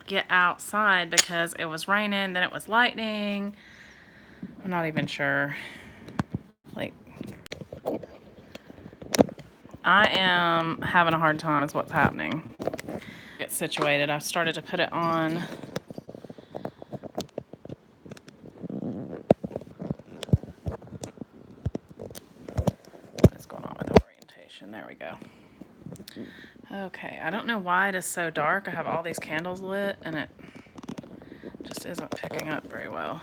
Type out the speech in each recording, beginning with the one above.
get outside because it was raining, then it was lightning. I'm not even sure. Like, I am having a hard time is what's happening. Get situated. I've started to put it on. What is going on with the orientation? There we go. Okay, I don't know why it is so dark. I have all these candles lit and it just isn't picking up very well.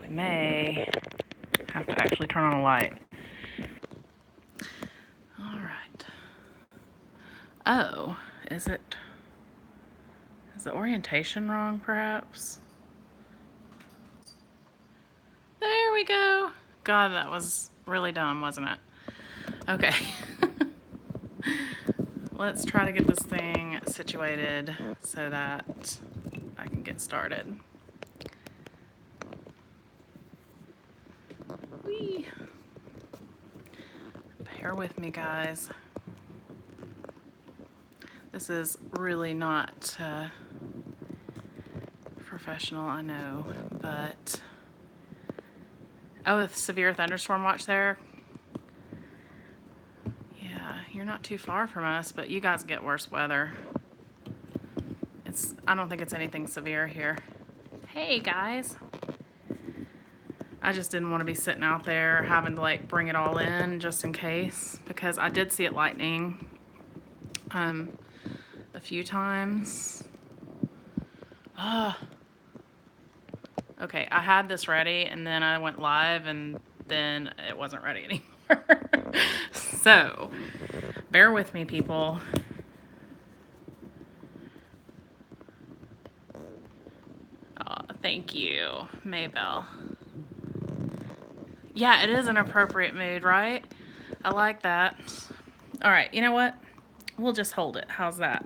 We may have to actually turn on a light. All right. Oh, is the orientation wrong perhaps? There we go. God, that was really dumb, wasn't it? Okay. Let's try to get this thing situated so that I can get started. Whee. Bear with me, guys. This is really not professional, I know, but... Oh, a severe thunderstorm watch there. Yeah, you're not too far from us, but you guys get worse weather. I don't think it's anything severe here. Hey, guys. I just didn't want to be sitting out there having to like bring it all in just in case, because I did see it lightning a few times. Okay, I had this ready and then I went live and then it wasn't ready anymore. So, bear with me, people. Thank you, Maybell. Yeah, it is an appropriate mood, right? I like that. All right, you know what? We'll just hold it. How's that?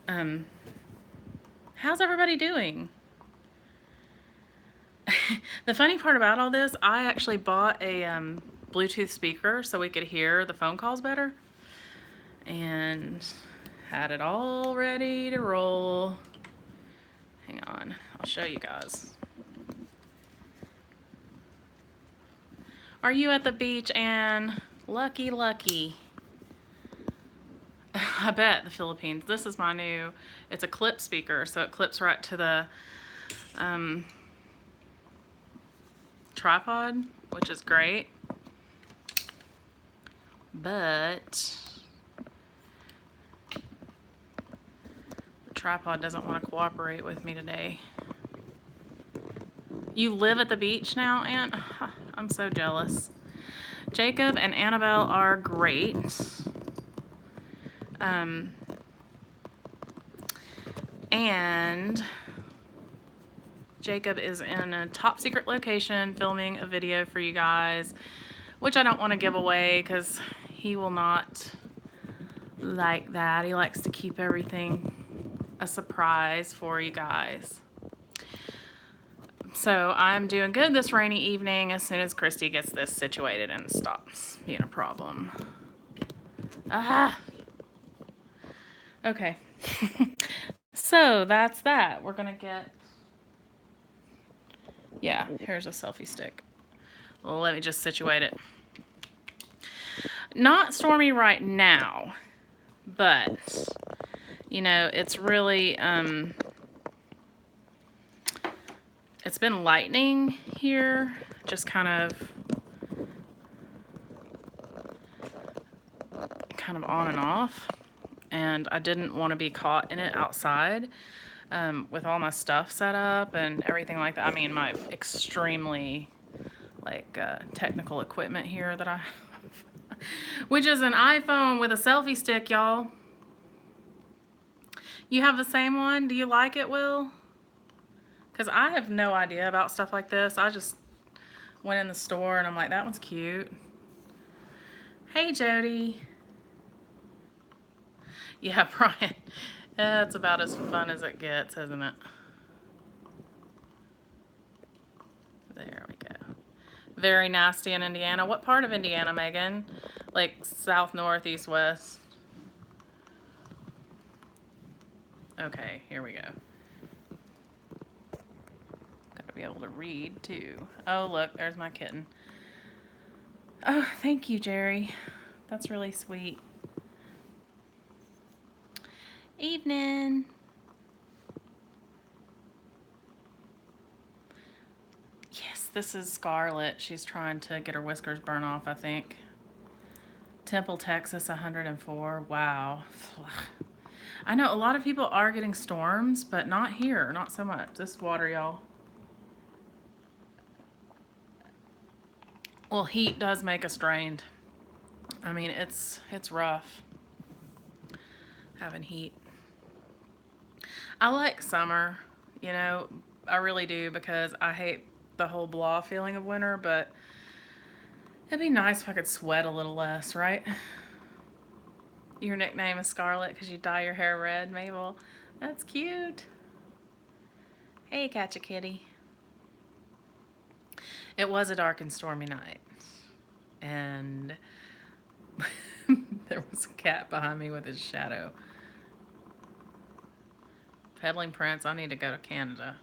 How's everybody doing? The funny part about all this, I actually bought a Bluetooth speaker so we could hear the phone calls better. And had it all ready to roll. Hang on, I'll show you guys. Are you at the beach, Anne? Lucky, lucky. I bet the Philippines. This is my new, it's a clip speaker, so it clips right to the tripod, which is great. But the tripod doesn't want to cooperate with me today. You live at the beach now, Aunt? I'm so jealous. Jacob and Annabelle are great. And Jacob is in a top secret location filming a video for you guys, which I don't want to give away because he will not like that. He likes to keep everything a surprise for you guys. So I'm doing good this rainy evening as soon as Christy gets this situated and stops being a problem. Okay. So that's that. We're gonna get... Yeah, here's a selfie stick. Well, let me just situate it. Not stormy right now, but, you know, it's really, it's been lightning here, just kind of on and off, and I didn't want to be caught in it outside with all my stuff set up and everything like that. I mean, my extremely, like, technical equipment here that I have, which is an iPhone with a selfie stick, y'all. You have the same one? Do you like it, Will? Because I have no idea about stuff like this. I just went in the store and I'm like, that one's cute. Hey, Jody. Yeah, Brian. That's about as fun as it gets, isn't it? There we go. Very nasty in Indiana. What part of Indiana, Megan? Like south, north, east, west? Okay, here we go. Gotta be able to read too. Oh, look, there's my kitten. Oh, thank you, Jerry. That's really sweet. Evening. Yes, this is Scarlett. She's trying to get her whiskers burnt off, I think. Temple, Texas, 104. Wow. I know a lot of people are getting storms, but not here. Not so much. This water, y'all. Well, heat does make us drained. I mean, it's rough having heat. I like summer, you know, I really do because I hate the whole blah feeling of winter, but it'd be nice if I could sweat a little less, right? Your nickname is Scarlet because you dye your hair red, Mabel. That's cute. Hey, catch a kitty. It was a dark and stormy night, and there was a cat behind me with his shadow. Peddling Prince, I need to go to Canada.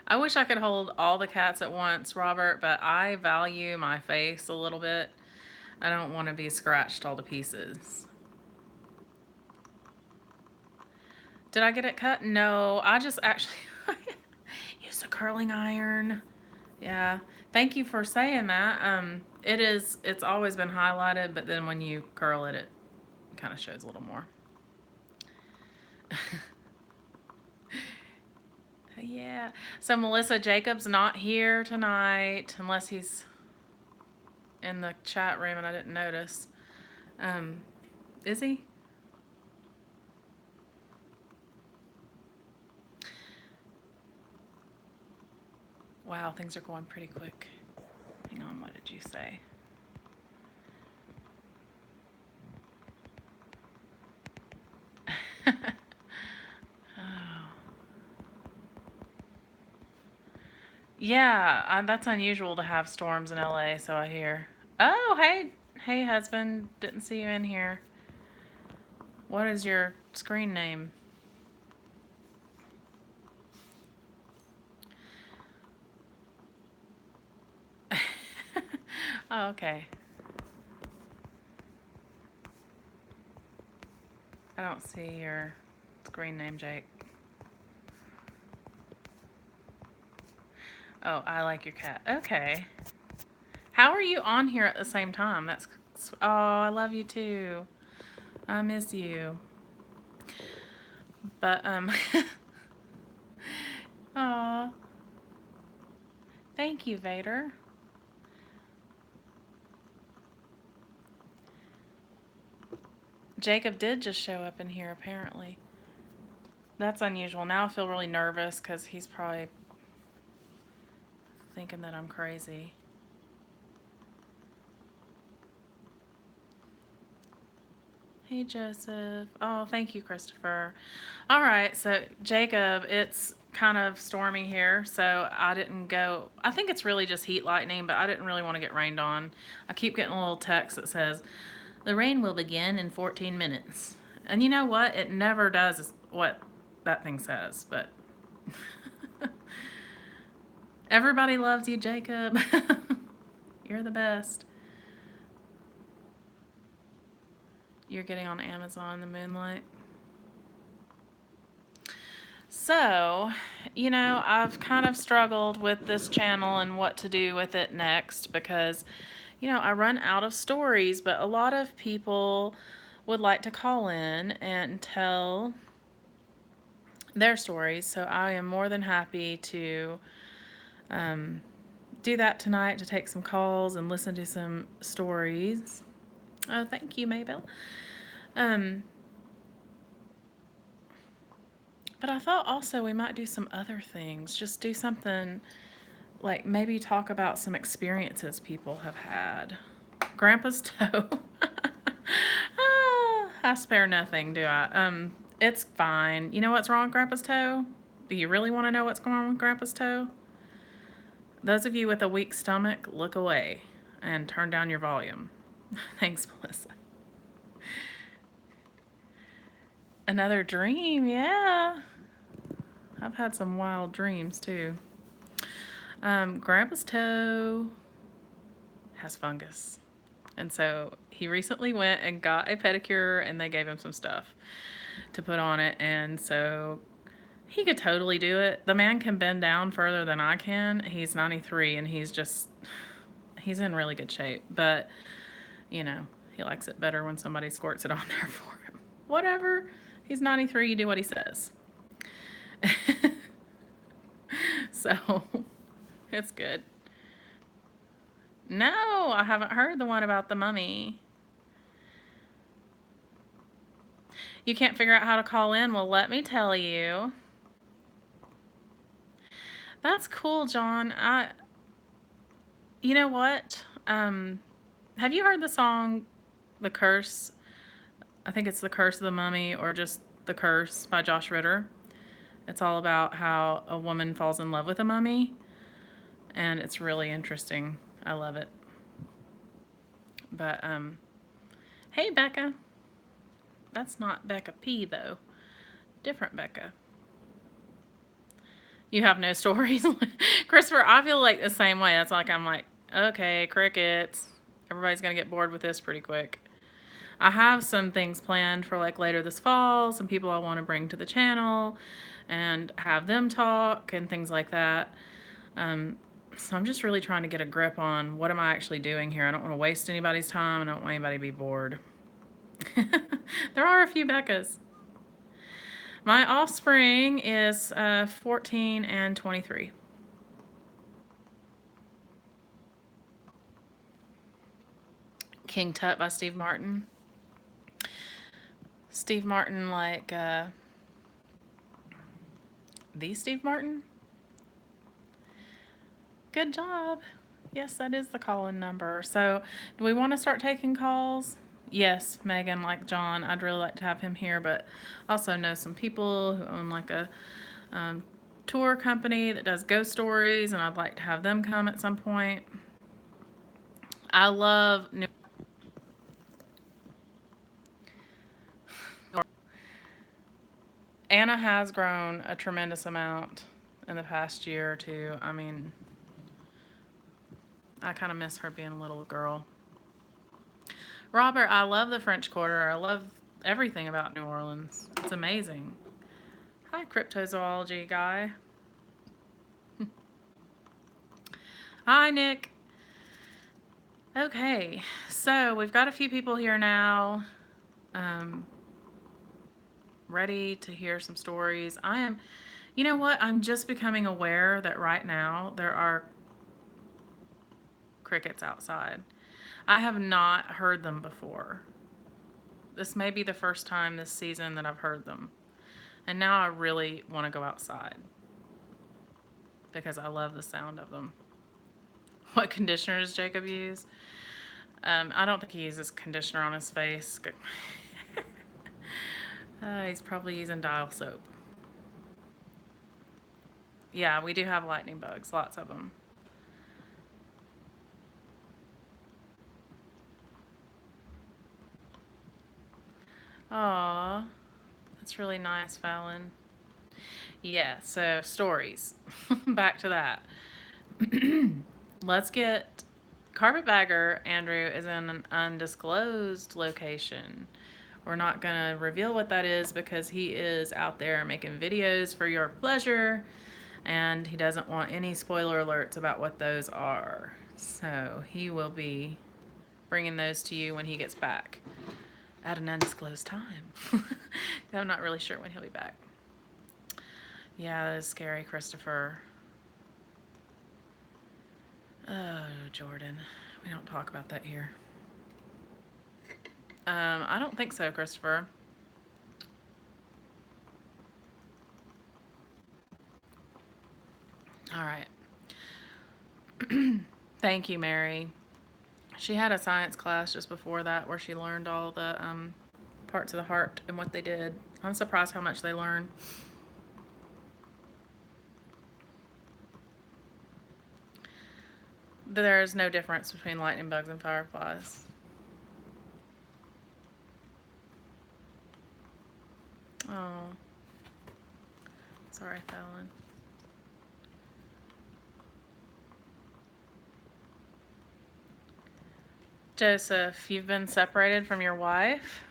I wish I could hold all the cats at once, Robert, but I value my face a little bit. I don't want to be scratched all to pieces. Did I get it cut? No, I just actually used a curling iron. Yeah. Thank you for saying that. It's always been highlighted, but then when you curl it, it kind of shows a little more. Yeah. So Melissa Jacobs not here tonight unless he's in the chat room and I didn't notice. Um, is he? Wow, things are going pretty quick. Hang on, what did you say? Oh. Yeah, that's unusual to have storms in LA, so I hear. Oh, hey, husband. Didn't see you in here. What is your screen name? Oh, okay. I don't see your screen name, Jake. Oh, I like your cat. Okay. How are you on here at the same time? Oh, I love you too. I miss you. But aw. Thank you, Vader. Jacob did just show up in here apparently. That's unusual. Now I feel really nervous because he's probably thinking that I'm crazy. Hey, Joseph. Oh, thank you, Christopher. All right, so Jacob, it's kind of stormy here, so I didn't go. I think it's really just heat lightning, but I didn't really want to get rained on. I keep getting a little text that says, the rain will begin in 14 minutes. And you know what? It never does what that thing says, but everybody loves you, Jacob. You're the best. You're getting on Amazon, The Moonlight. So, you know, I've kind of struggled with this channel and what to do with it next because, you know, I run out of stories, but a lot of people would like to call in and tell their stories. So I am more than happy to do that tonight, to take some calls and listen to some stories. Oh, thank you, Maybell. But I thought also we might do some other things. Just do something like maybe talk about some experiences people have had. Grandpa's toe. I spare nothing, do I? It's fine. You know what's wrong with Grandpa's toe? Do you really want to know what's going on with Grandpa's toe? Those of you with a weak stomach, look away and turn down your volume. Thanks, Melissa. Another dream, yeah. I've had some wild dreams too. Grandpa's toe has fungus. And so he recently went and got a pedicure and they gave him some stuff to put on it. And so he could totally do it. The man can bend down further than I can. He's 93 and he's in really good shape. But, you know, he likes it better when somebody squirts it on there for him. Whatever. He's 93, you do what he says. So, it's good. No, I haven't heard the one about the mummy. You can't figure out how to call in? Well, let me tell you. That's cool, John. You know what? Have you heard the song The Curse? I think it's The Curse of the Mummy or just The Curse by Josh Ritter. It's all about how a woman falls in love with a mummy, and it's really interesting. I love it. But hey Becca. That's not Becca P though. Different Becca. You have no stories? Christopher, I feel like the same way. That's like I'm like, okay, crickets. Everybody's gonna get bored with this pretty quick. I have some things planned for like later this fall, some people I want to bring to the channel and have them talk and things like that. So I'm just really trying to get a grip on what am I actually doing here. I don't want to waste anybody's time. I don't want anybody to be bored. There are a few Beccas. My offspring is 14 and 23. King Tut by Steve Martin. Steve Martin, like the Steve Martin? Good job. Yes, that is the call-in number. So, do we want to start taking calls? Yes, Megan, like John, I'd really like to have him here, but also know some people who own like a um, tour company that does ghost stories, and I'd like to have them come at some point. I love New. Anna has grown a tremendous amount in the past year or two. I mean, I kind of miss her being a little girl. Robert, I love the French Quarter. I love everything about New Orleans. It's amazing. Hi, cryptozoology guy. Hi, Nick. Okay, so we've got a few people here now, ready to hear some stories. You know what? I'm just becoming aware that right now there are crickets outside. I have not heard them before. This may be the first time this season that I've heard them. And now I really want to go outside because I love the sound of them. What conditioner does Jacob use? I don't think he uses conditioner on his face. He's probably using dial soap. Yeah, we do have lightning bugs, lots of them. Aw, that's really nice, Fallon. Yeah, so stories. Back to that. Let's get Carpetbagger. Andrew is in an undisclosed location. We're not going to reveal what that is because he is out there making videos for your pleasure and he doesn't want any spoiler alerts about what those are. So he will be bringing those to you when he gets back at an undisclosed time. I'm not really sure when he'll be back. Yeah, that is scary, Christopher. Oh, Jordan. We don't talk about that here. I don't think so, Christopher. All right. Thank you, Mary. She had a science class just before that where she learned all the parts of the heart and what they did. I'm surprised how much they learn. There's no difference between lightning bugs and fireflies. Sorry, Fallon. Joseph, you've been separated from your wife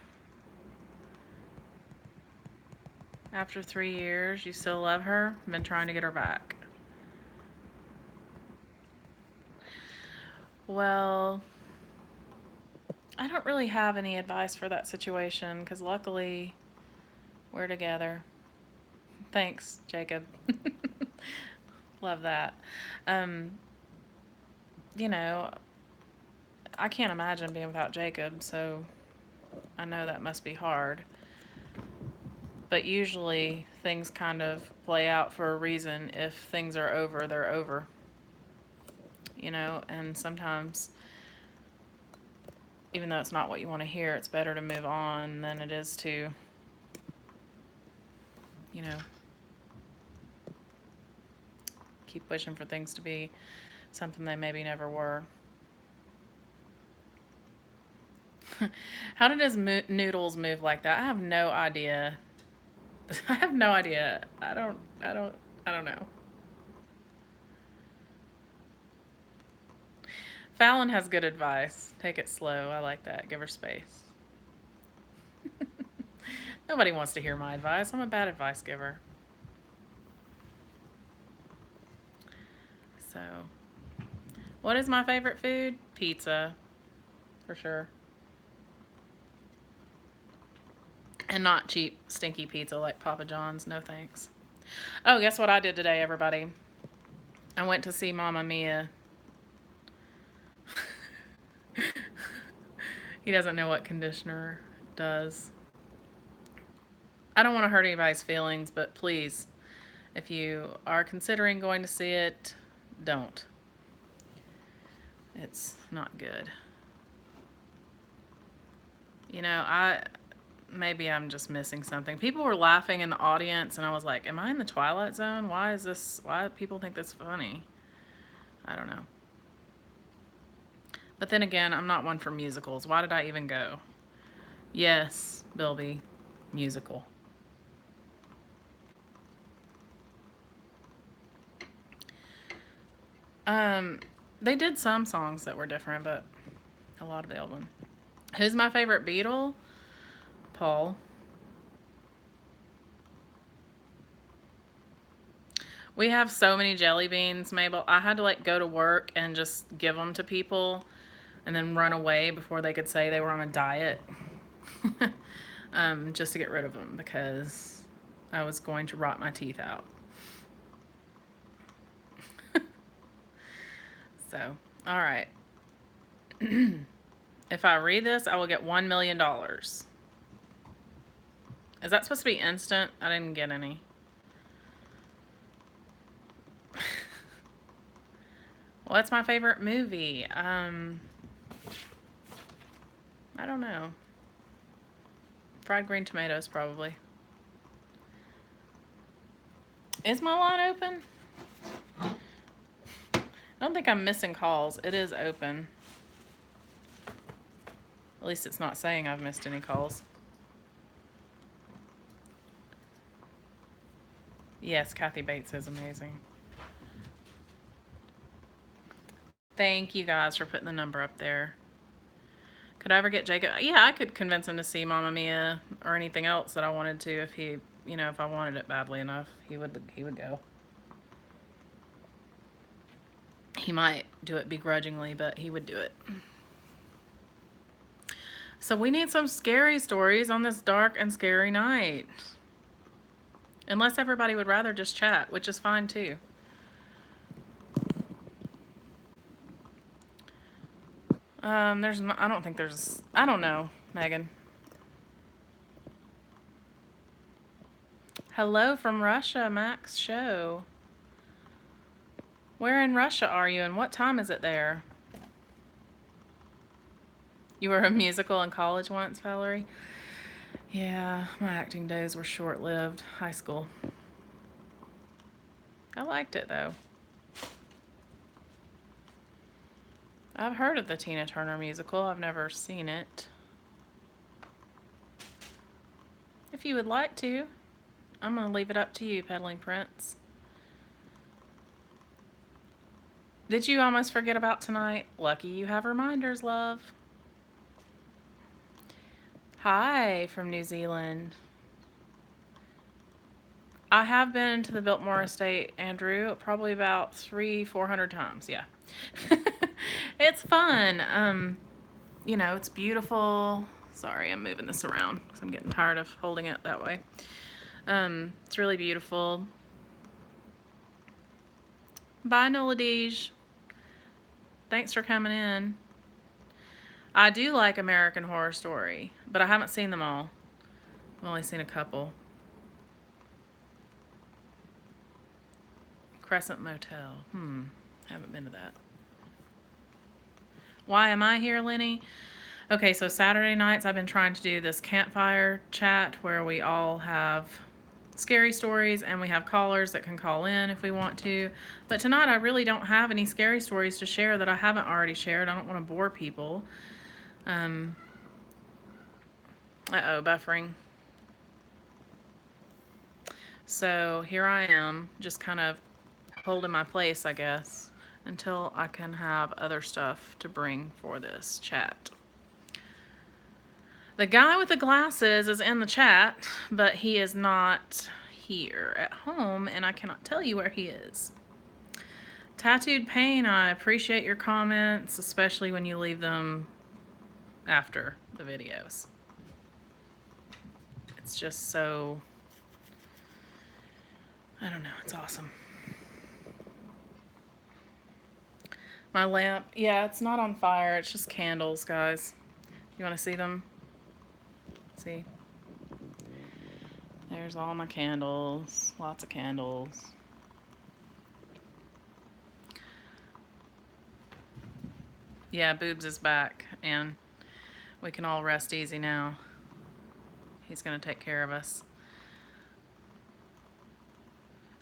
after 3 years. You still love her. Been trying to get her back. Well, I don't really have any advice for that situation because luckily we're together. Thanks, Jacob. Love that. Um, you know, I can't imagine being without Jacob, so I know that must be hard. But usually things kind of play out for a reason. If things are over, they're over. And sometimes, even though it's not what you want to hear, it's better to move on than it is to, you know, keep wishing for things to be something they maybe never were. How did his noodles move like that? I have no idea. I have no idea. I don't know. Fallon has good advice. Take it slow. I like that. Give her space. Nobody wants to hear my advice. I'm a bad advice giver. So, what is my favorite food? Pizza, for sure. And not cheap, stinky pizza like Papa John's. No thanks. Oh, guess what I did today, everybody? I went to see Mamma Mia. He doesn't know what conditioner does. I don't want to hurt anybody's feelings, but please, if you are considering going to see it, don't. It's not good. Maybe I'm just missing something. People were laughing in the audience, and I was like, am I in the Twilight Zone? Why do people think this funny? I don't know. But then again, I'm not one for musicals. Why did I even go? Yes, Bilby, musical. They did some songs that were different, but a lot of the old one. Who's my favorite Beatle? Paul. We have so many jelly beans, Mabel. I had to go to work and just give them to people and then run away before they could say they were on a diet. Just to get rid of them because I was going to rot my teeth out. So, all right. If I read this, I will get $1 million. Is that supposed to be instant? I didn't get any. What's my favorite movie? I don't know. Fried green tomatoes, probably. Is my line open? I don't think I'm missing calls. It is open. At least it's not saying I've missed any calls. Yes, Kathy Bates is amazing. Thank you guys for putting the number up there. Could I ever get Jacob? Yeah, I could convince him to see Mamma Mia or anything else that I wanted to if he, if I wanted it badly enough, he would go. He might do it begrudgingly, but he would do it. So we need some scary stories on this dark and scary night. Unless everybody would rather just chat, which is fine too. I don't know, Megan. Hello from Russia, Max Show. Where in Russia are you and what time is it there? You were a musical in college once, Valerie? Yeah, my acting days were short-lived. High school. I liked it, though. I've heard of the Tina Turner musical. I've never seen it. If you would like to. I'm going to leave it up to you, Peddling Prince. Did you almost forget about tonight? Lucky you have reminders, love. Hi from New Zealand. I have been to the Biltmore Estate, Andrew, probably about 400 times. Yeah. It's fun. It's beautiful. Sorry, I'm moving this around because I'm getting tired of holding it that way. It's really beautiful. Bye, Noladij. Thanks for coming in. I do like American Horror Story, but I haven't seen them all. I've only seen a couple. Crescent Motel. Haven't been to that. Why am I here, Lenny? Okay, so Saturday nights I've been trying to do this campfire chat where we all have scary stories and we have callers that can call in if we want to. But tonight I really don't have any scary stories to share that I haven't already shared. I don't want to bore people. Buffering. So here I am, just kind of holding my place, I guess, until I can have other stuff to bring for this chat. The guy with the glasses is in the chat, but he is not here at home, and I cannot tell you where he is. Tattooed Pain, I appreciate your comments, especially when you leave them after the videos. It's just so, I don't know, it's awesome. My lamp, yeah, it's not on fire, it's just candles, guys. You want to see them? See? There's all my candles, lots of candles. Yeah, Boobs is back, and we can all rest easy now. He's going to take care of us.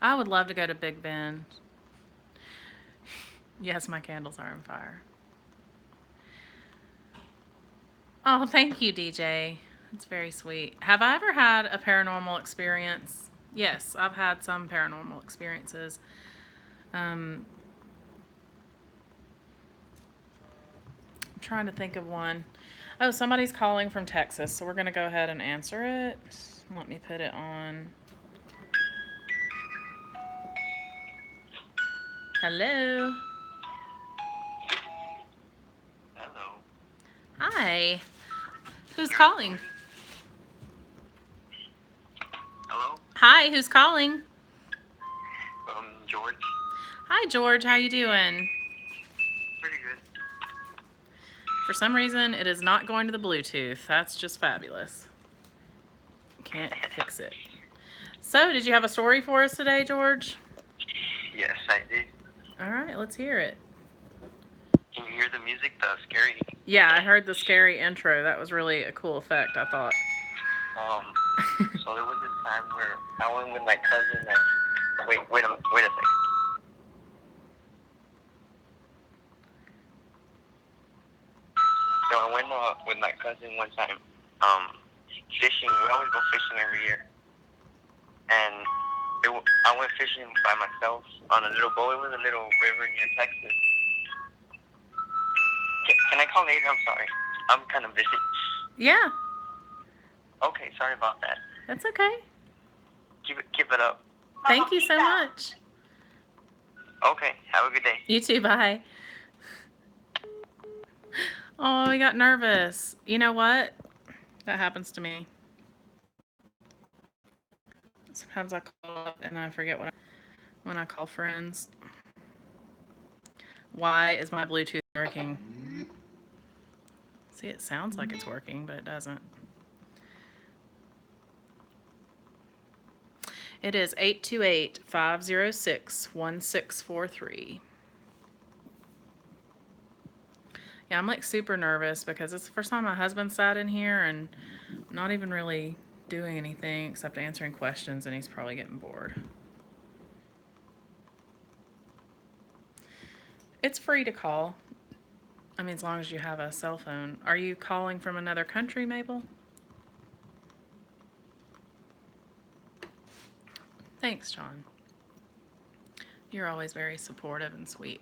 I would love to go to Big Bend. Yes, my candles are on fire. Oh, thank you, DJ. It's very sweet. Have I ever had a paranormal experience? Yes, I've had some paranormal experiences. I'm trying to think of one. Oh, somebody's calling from Texas, so we're going to go ahead and answer it. Let me put it on. Hello. Hello. Hi. Who's calling? Hello? Hi, who's calling? George. Hi, George. How you doing? Pretty good. For some reason, it is not going to the Bluetooth. That's just fabulous. Can't fix it. So, did you have a story for us today, George? Yes, I did. All right, let's hear it. Can you hear the music? The scary? Yeah, I heard the scary intro. That was really a cool effect, I thought. So there was this time where I went with my cousin and... Wait a second. So I went with my cousin one time, fishing. We always go fishing every year. And I went fishing by myself on a little boat. It was a little river near Texas. Can I call later? I'm sorry. I'm kind of busy. Yeah. Okay, sorry about that. That's okay. Keep it up. Thank you so much. Okay, have a good day. You too, bye. Oh, I got nervous. You know what? That happens to me. Sometimes I call up and I forget when I call friends. Why is my Bluetooth working? See, it sounds like it's working, but it doesn't. It is 828-506-1643. Yeah, I'm like super nervous because it's the first time my husband sat in here and not even really doing anything except answering questions, and he's probably getting bored. It's free to call. I mean, as long as you have a cell phone. Are you calling from another country, Mabel? Thanks, John. You're always very supportive and sweet.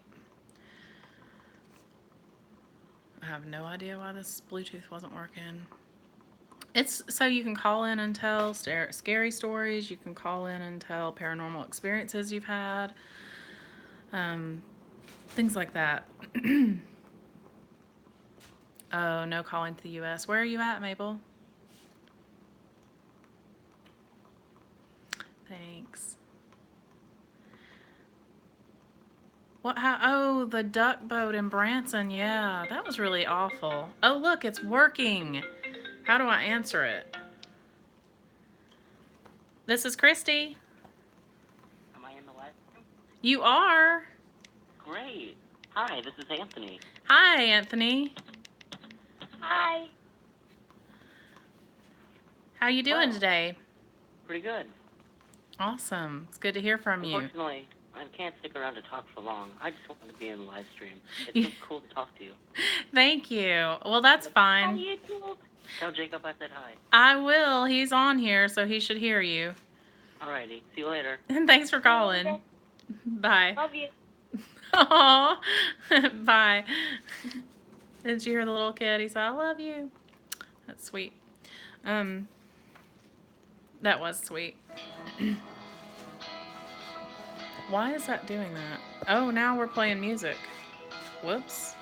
I have no idea why this Bluetooth wasn't working. It's so you can call in and tell scary stories. You can call in and tell paranormal experiences you've had. Um, things like that. Oh, no calling to the U.S. Where are you at, Mabel? Thanks. What? How? Oh, the duck boat in Branson. Yeah, that was really awful. Oh, look, it's working. How do I answer it? This is Christy. Am I in the live stream? You are. Great. Hi, this is Anthony. Hi, Anthony. Hi. How you doing today? Pretty good. Awesome. It's good to hear from you. Unfortunately, I can't stick around to talk for long. I just wanted to be in the live stream. It's so cool to talk to you. Thank you. Well, that's fine. Hi, YouTube. Tell Jacob I said hi. I will. He's on here, so he should hear you. Alrighty. See you later. And thanks for calling. Okay. Bye. Love you. Aw. Bye. Did you hear the little kid? He said, I love you. That's sweet. That was sweet. Why is that doing that? Oh, now we're playing music. Whoops.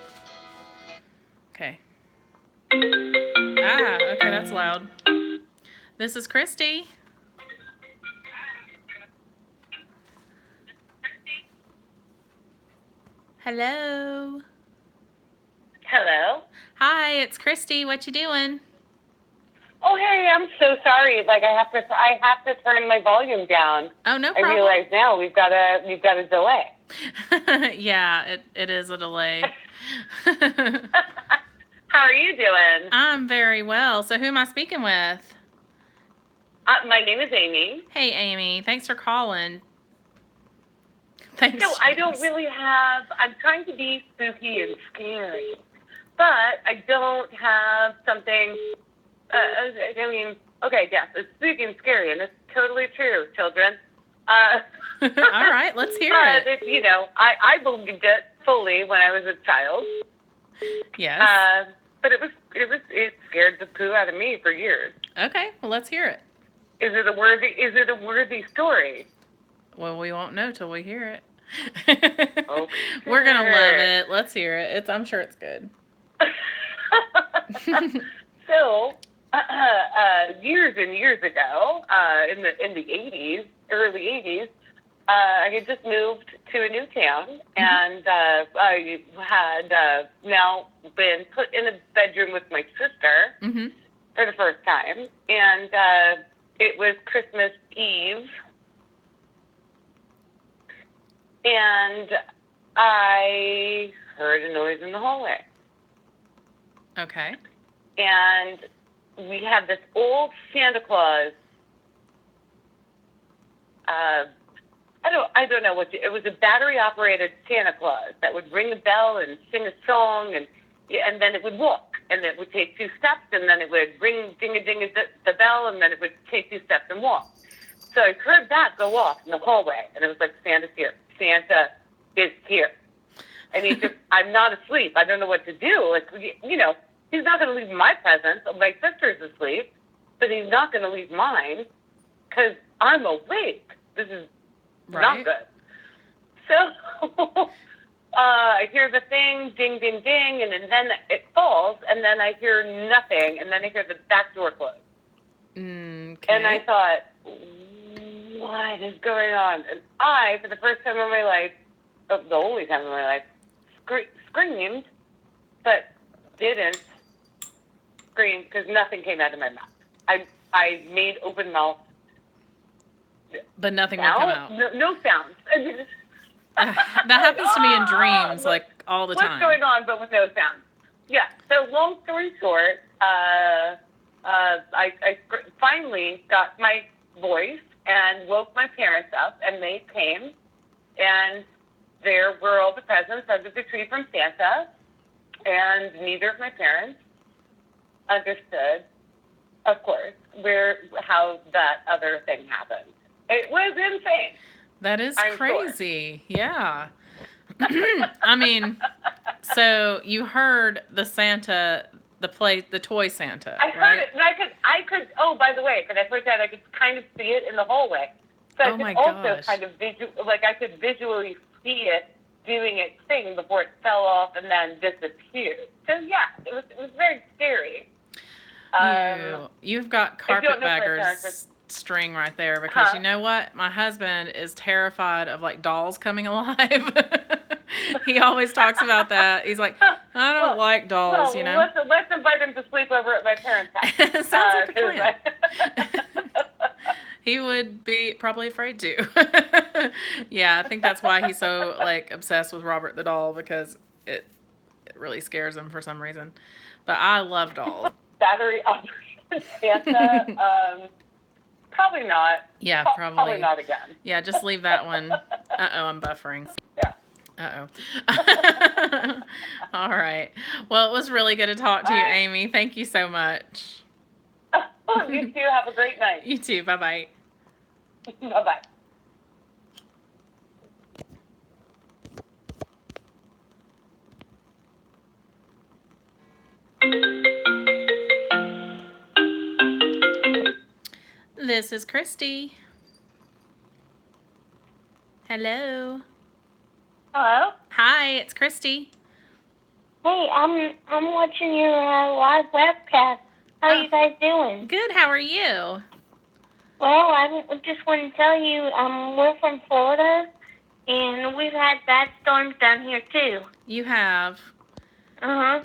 Okay. Ah, okay, that's loud. This is Christy. Hello. Hello. Hi, it's Christy. What you doing? Oh, hey, I'm so sorry. Like I have to turn my volume down. Oh, no I problem. realize now we've got a delay. Yeah, it is a delay. How are you doing? I'm very well. So who am I speaking with? My name is Amy. Hey, Amy. Thanks for calling. Thanks. So I don't really have. I'm trying to be spooky and scary, but I don't have something. I mean, okay, yes, it's spooky and scary, and it's totally true, children. All right, let's hear it. You know, I believed it fully when I was a child. Yes. But it scared the poo out of me for years. Okay, well, let's hear it. Is it a worthy story? Well, we won't know till we hear it. Okay. We're gonna love it. Let's hear it. I'm sure it's good. So, years and years ago, in the 80s, early 80s, I had just moved to a new town, and I had now been put in a bedroom with my sister for the first time, and it was Christmas Eve, and I heard a noise in the hallway. Okay. And we had this old Santa Claus. I don't know it was a battery operated Santa Claus that would ring a bell and sing a song, and then it would walk, and it would take 2 steps, and then it would ring ding a the bell, and then it would take 2 steps and walk. So I heard that go off in the hallway, and it was like, Santa's here. Santa is here. And I'm not asleep. I don't know what to do. Like, you know, he's not going to leave my presence. My sister's asleep, but he's not going to leave mine because I'm awake. This is not good. So I hear the thing, ding, ding, ding, and then it falls, and then I hear nothing, and then I hear the back door close. Okay. And I thought, what is going on? And I, for the first time in my life, the only time in my life, screamed, but didn't scream because nothing came out of my mouth. I made open mouth. But nothing would come out. No sounds. That happens to me in dreams, like, all the time. What's going on, but with no sound? Yeah. So long story short, I finally got my voice and woke my parents up, and they came, and there were all the presents under the tree from Santa, and neither of my parents understood, of course, how that other thing happened. It was insane. That is I'm crazy. Yeah. I mean, so you heard the Santa, the toy Santa, I heard right? it, and I could. Oh, by the way, when I first had, I could kind of see it in the hallway. So I Oh could my also gosh. kind of I could visually see it doing its thing before it fell off and then disappeared. So yeah, it was very scary. You've got I don't know if my parents Carpetbagger's string right there, because Huh? you know what? My husband is terrified of like dolls coming alive. He always talks about that. He's like, I don't like dolls, you know. Let's invite him to sleep over at my parents' house. Sounds like a plan. He would be probably afraid to. Yeah, I think that's why he's so like obsessed with Robert the doll, because it really scares him for some reason. But I love dolls. Battery operated Santa. Probably not. Yeah, Probably not again. Yeah, just leave that one. Uh-oh, I'm buffering. Yeah. Uh-oh. All right. Well, it was really good to talk to you, Amy. Thank you so much. You too. Have a great night. You too. Bye-bye. Bye-bye. This is Christy. Hello. Hello? Hi, it's Christy. Hey, I'm watching your live webcast. How are you guys doing? Good. How are you? Well, I just want to tell you, we're from Florida, and we've had bad storms down here too. You have. Uh-huh.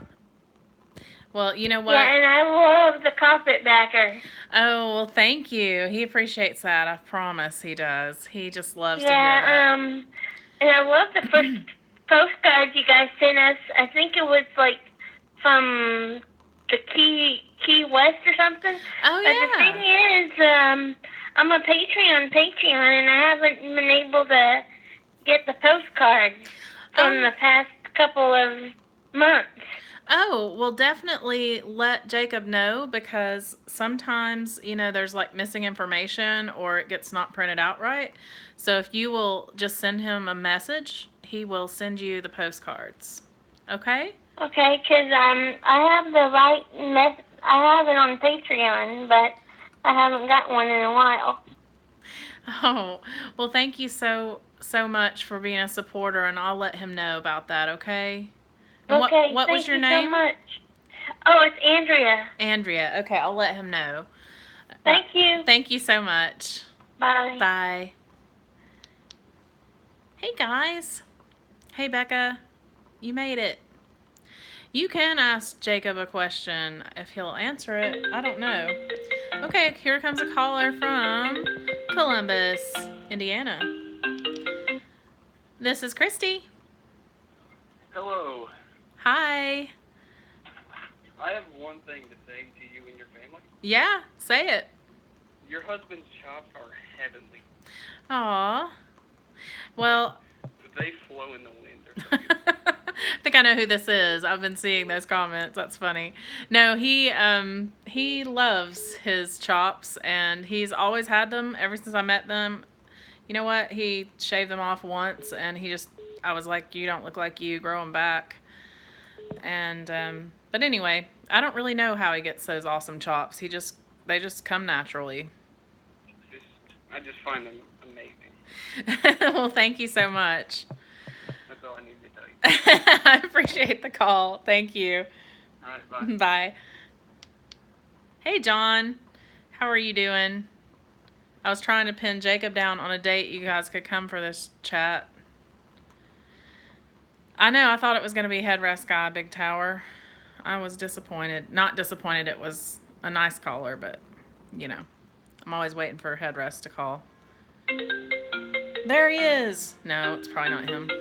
Well, you know what? Yeah, and I love the Carpetbagger. Oh, well, thank you. He appreciates that. I promise he does. He just loves to hear Yeah, that. and I love the first postcard you guys sent us. I think it was like from the Key West or something. Oh, But the yeah. thing is, I'm a Patreon, and I haven't been able to get the postcard from the past couple of months. Oh, well, definitely let Jacob know, because sometimes, there's like missing information or it gets not printed out right. So if you will just send him a message, he will send you the postcards. Okay? Okay, 'cause I have the right I have it on Patreon, but I haven't got one in a while. Oh, well, thank you so much for being a supporter, and I'll let him know about that, okay? And Okay, what was your name? Thank you so much. Oh, it's Andrea. Andrea. Okay, I'll let him know. Thank you. Thank you so much. Bye. Bye. Hey, guys. Hey, Becca. You made it. You can ask Jacob a question if he'll answer it. I don't know. Okay, here comes a caller from Columbus, Indiana. This is Christy. Hello. Hi. I have one thing to say to you and your family. Yeah, say it. Your husband's chops are heavenly. Aw. Well, They flow in the wind. They're so beautiful. I think I know who this is. I've been seeing those comments. That's funny. No, he loves his chops, and he's always had them ever since I met them. You know what? He shaved them off once, and I was like, you don't look like you, grow them back. And but anyway, I don't really know how he gets those awesome chops. They just come naturally. I just find them amazing. Well, thank you so much. That's all I need to tell you. I appreciate the call. Thank you. All right, bye. Bye. Hey, John. How are you doing? I was trying to pin Jacob down on a date you guys could come for this chat. I know, I thought it was going to be Headrest Guy, Big Tower. I was disappointed. Not disappointed, it was a nice caller, but, I'm always waiting for Headrest to call. There he is. No, it's probably not him.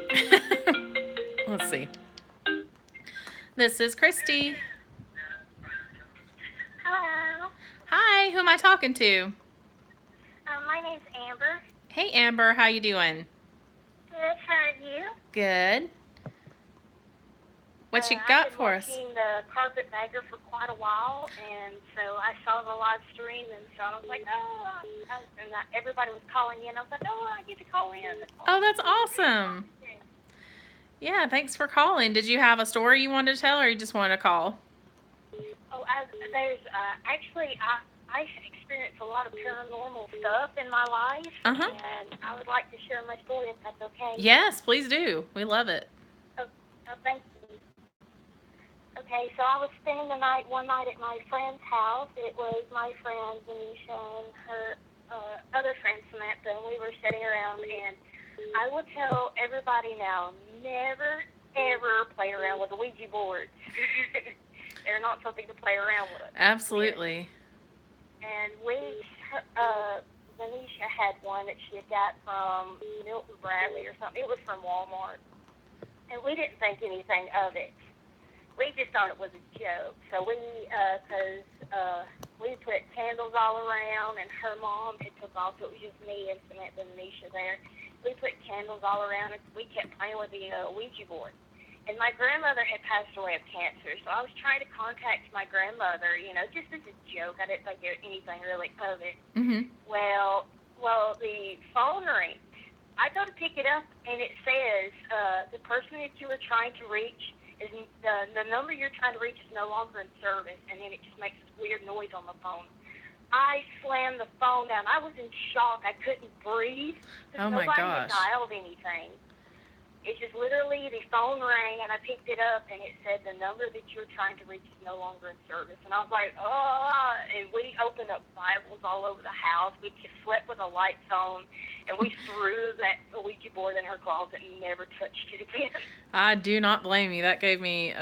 Let's see. This is Christy. Hello. Hi, who am I talking to? My name's Amber. Hey, Amber, how you doing? Good. How are you? Good. What you I've got been for us? watching the Carpetbagger for quite a while, and so I saw the live stream, and so I was like, everybody was calling in. I was like, I get to call in. Oh, that's awesome. Yeah, thanks for calling. Did you have a story you wanted to tell, or you just wanted to call? I experienced a lot of paranormal stuff in my life, Uh-huh. and I would like to share my story if that's okay. Yes, please do. We love it. Oh, thank you. Okay, so I was spending the night one night at my friend's house. It was my friend Denisha and her other friend Samantha, and we were sitting around, and I will tell everybody now, never, ever play around with the Ouija boards. They're not something to play around with. Absolutely. And Denisha had one that she had got from Milton Bradley or something. It was from Walmart. And we didn't think anything of it. We just thought it was a joke. So we put candles all around, and her mom had took off, so it was just me and Samantha and Denisha there. We put candles all around, and we kept playing with the Ouija board. And my grandmother had passed away of cancer, so I was trying to contact my grandmother, just as a joke. I didn't think anything really of it. Mm-hmm. Well, the phone rings. I go to pick it up, and it says the person that you were trying to reach is the number you're trying to reach is no longer in service, and then it just makes this weird noise on the phone. I slammed the phone down. I was in shock. I couldn't breathe. Oh my nobody gosh. had dialed anything. It just literally, the phone rang, and I picked it up, and it said the number that you're trying to reach is no longer in service. And I was like, and we opened up Bibles all over the house. We just slept with the lights on, and we threw that Ouija board in her closet and never touched it again. I do not blame you. That gave me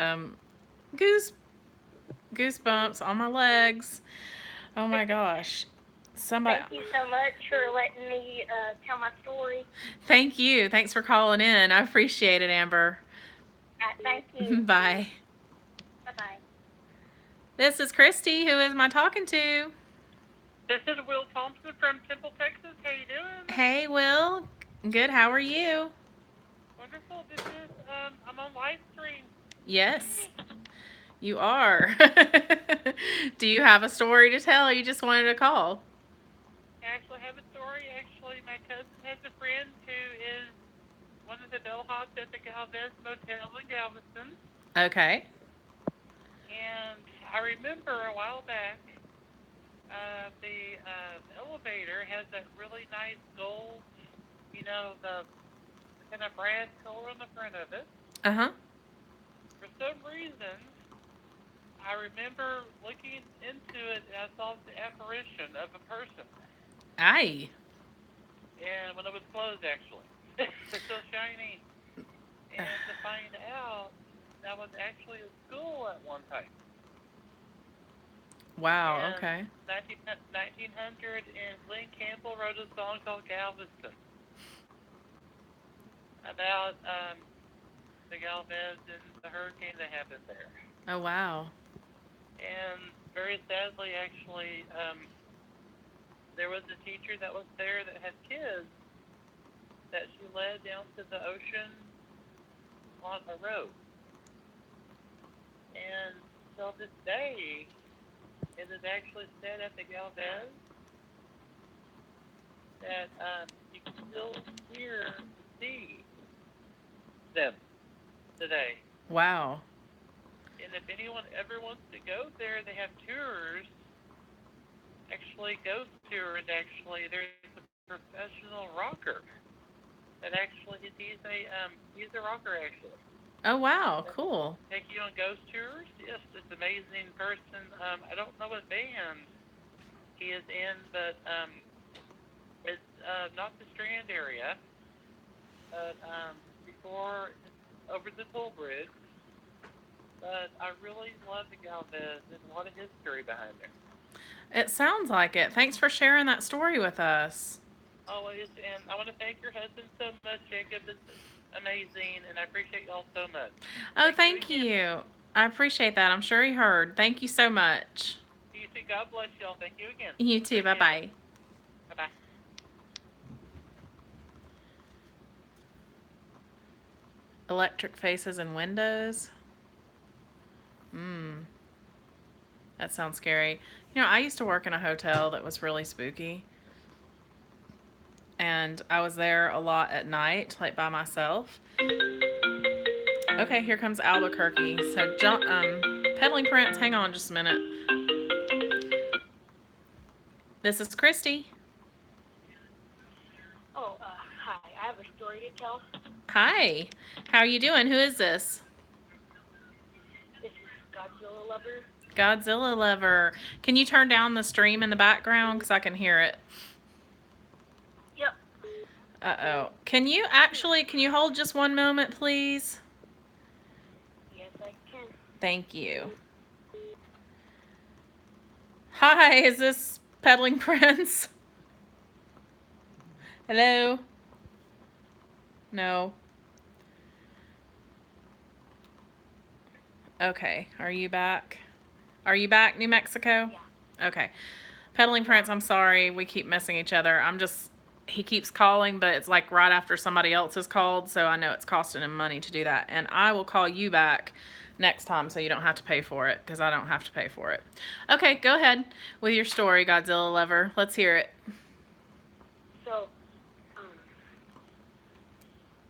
goosebumps on my legs. Oh my gosh. Somebody. Thank you so much for letting me tell my story. Thank you. Thanks for calling in. I appreciate it, Amber. Thank you. Bye. Bye-bye. This is Christy. Who am I talking to? This is Will Thompson from Temple, Texas. How you doing? Hey, Will. Good. How are you? Wonderful. This is I'm on live stream. Yes, you are. Do you have a story to tell, or you just wanted to call? I actually have a story. Actually, my cousin has a friend who is one of the bellhops at the Galvez Motel in Galveston. Okay. And I remember a while back, the elevator has that really nice gold, the kind of brass color on the front of it. Uh-huh. For some reason, I remember looking into it and I saw the apparition of a person. Aye. And when it was closed, actually. It's still shiny. And to find out, that was actually a school at one time. Wow, And okay. 1900, and Glenn Campbell wrote a song called Galveston about the Galvez and the hurricane that happened there. Oh, wow. And very sadly, actually, there was a teacher that was there that had kids that she led down to the ocean on a road. And till this day, it is actually said at the Galvez that you can still hear and see them today. Wow. And if anyone ever wants to go there, they have tours. Actually, ghost tours. Actually, there's a professional rocker that actually he's a rocker actually. Oh, wow. Cool. Take you on ghost tours. Yes, it's an amazing person. I don't know what band he is in, but it's not the Strand area, but before over the toll bridge. But I really love the Galvez. There's a lot of history behind there. It sounds like it. Thanks for sharing that story with us. Always, and I want to thank your husband so much, Jacob. It's amazing, and I appreciate y'all so much. Oh, thank you. I appreciate that. I'm sure he heard. Thank you so much. You too. God bless y'all. Thank you again. You too. Bye-bye. Bye-bye. Electric faces and windows. That sounds scary. You know, I used to work in a hotel that was really spooky. And I was there a lot at night, like by myself. Okay, here comes Albuquerque. So, Peddling Prince, hang on just a minute. This is Christy. Oh, hi. I have a story to tell. Hi. How are you doing? Who is this? This is Godzilla Lover. Godzilla Lover. Can you turn down the stream in the background? Because I can hear it. Yep. Uh-oh. Can you hold just one moment, please? Yes, I can. Thank you. Hi, is this Peddling Prince? Hello? No. Okay, are you back? Are you back, New Mexico? Yeah. Okay. Peddling Prince, I'm sorry. We keep missing each other. He keeps calling, but it's like right after somebody else has called, so I know it's costing him money to do that. And I will call you back next time so you don't have to pay for it, because I don't have to pay for it. Okay, go ahead with your story, Godzilla Lover. Let's hear it. So,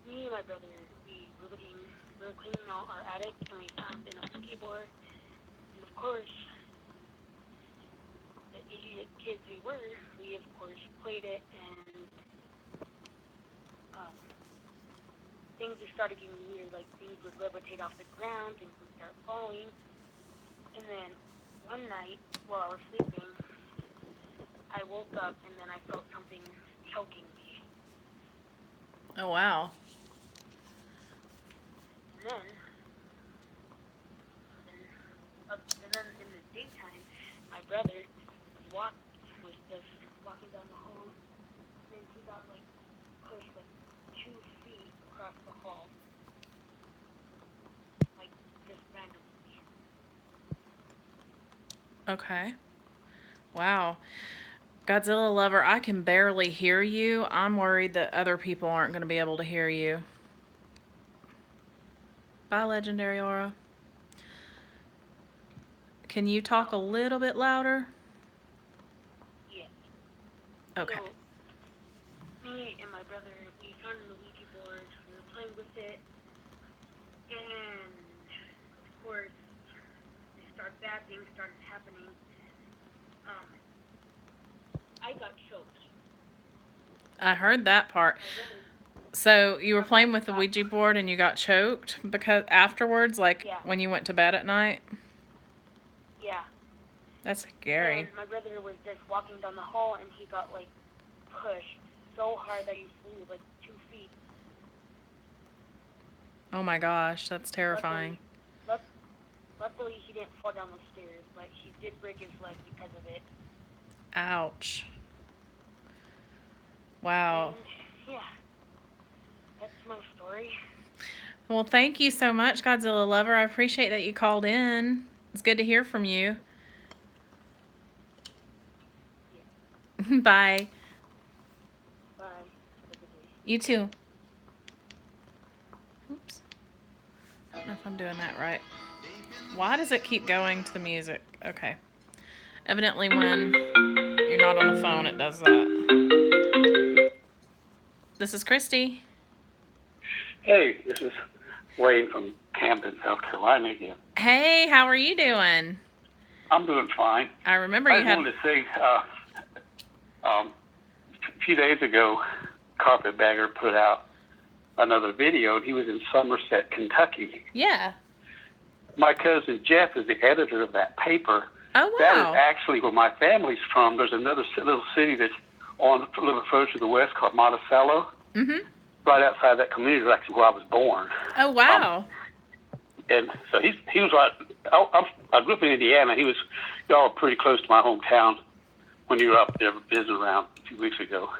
me and my brother, we were cleaning out our attic, and we found an old keyboard. And of course, the idiot kids we were, we of course played it, and things just started getting weird. Like, things would levitate off the ground, things would start falling. And then one night, while I was sleeping, I woke up, and then I felt something choking me. Oh, wow. And then in the daytime, my brother was just walking down the hall, and then he got like pushed like 2 feet across the hall, like just randomly. Okay. Wow. Godzilla Lover, I can barely hear you. I'm worried that other people aren't going to be able to hear you. Bye, Legendary Aura. Can you talk a little bit louder? Yeah. Okay. So, me and my brother, we found the Ouija board, we were playing with it, and of course, bad things started happening. I got choked. I heard that part. So you were playing with the Ouija board and you got choked because afterwards, like when you went to bed at night? Yeah. That's scary. And my brother was just walking down the hall and he got like pushed so hard that he flew like 2 feet. Oh my gosh, that's terrifying. Luckily he didn't fall down the stairs, but he did break his leg because of it. Ouch. Wow. And, yeah. That's my story. Well, thank you so much, Godzilla Lover. I appreciate that you called in. It's good to hear from you. Yeah. Bye. Bye. You too. Oops. I don't know if I'm doing that right. Why does it keep going to the music? Okay. Evidently when you're not on the phone, it does that. This is Christy. Hey, this is Wayne from Camden, South Carolina again. Hey, how are you doing? I'm doing fine. I remember you had... I wanted to say, a few days ago, Carpetbagger put out another video, and he was in Somerset, Kentucky. Yeah. My cousin Jeff is the editor of that paper. Oh, wow. That is actually where my family's from. There's another little city that's on a little further to the west called Monticello. Mm-hmm. Right outside that community is actually where I was born. Oh, wow. And so he was right. I grew up in Indiana. Y'all were pretty close to my hometown when you were up there visiting around a few weeks ago.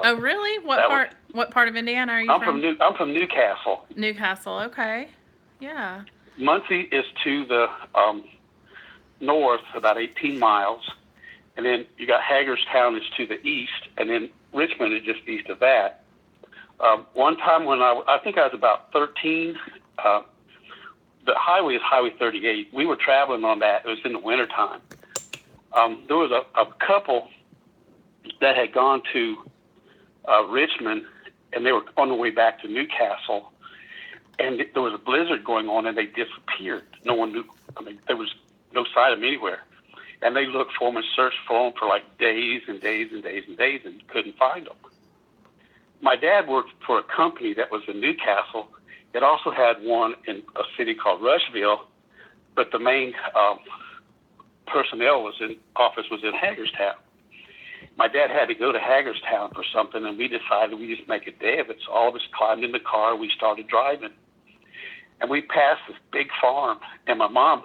Oh, really? What part of Indiana are you from? I'm from Newcastle. Newcastle, okay. Yeah. Muncie is to the north, about 18 miles. And then you got Hagerstown is to the east, and then Richmond is just east of that. One time when I think I was about 13, the highway is Highway 38. We were traveling on that. It was in the wintertime. There was a couple that had gone to Richmond, and they were on the way back to Newcastle, and there was a blizzard going on, and they disappeared. No one knew. I mean, there was no sign of them anywhere. And they looked for them and searched for them for like days and days and days and days and couldn't find them. My dad worked for a company that was in Newcastle. It also had one in a city called Rushville, but the main personnel office was in Hagerstown. My dad had to go to Hagerstown for something, and we decided we'd just make a day of it. So all of us climbed in the car, we started driving. And we passed this big farm, and my mom,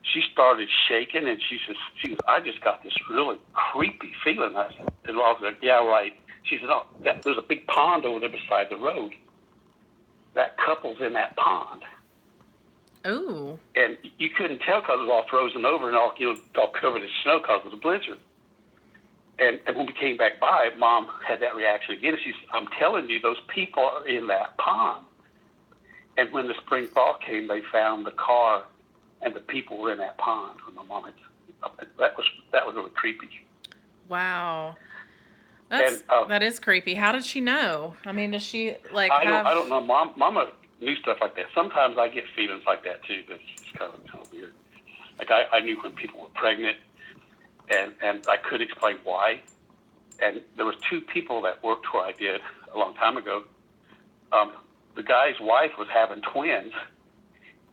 she started shaking, and she says, I just got this really creepy feeling. I said, and I was like, yeah, right. She said, oh, there's a big pond over there beside the road. That couple's in that pond. Ooh. And you couldn't tell because it was all frozen over and all covered in snow because of the blizzard. And when we came back by, Mom had that reaction again. She said, I'm telling you, those people are in that pond. And when the spring thaw came, they found the car and the people were in that pond. And my mom had, that was really creepy. Wow. That is creepy. How did she know? I mean, does she I don't know. Mama knew stuff like that. Sometimes I get feelings like that too. That's kind of weird. Like I knew when people were pregnant, and I could explain why. And there was two people that worked where I did a long time ago. The guy's wife was having twins,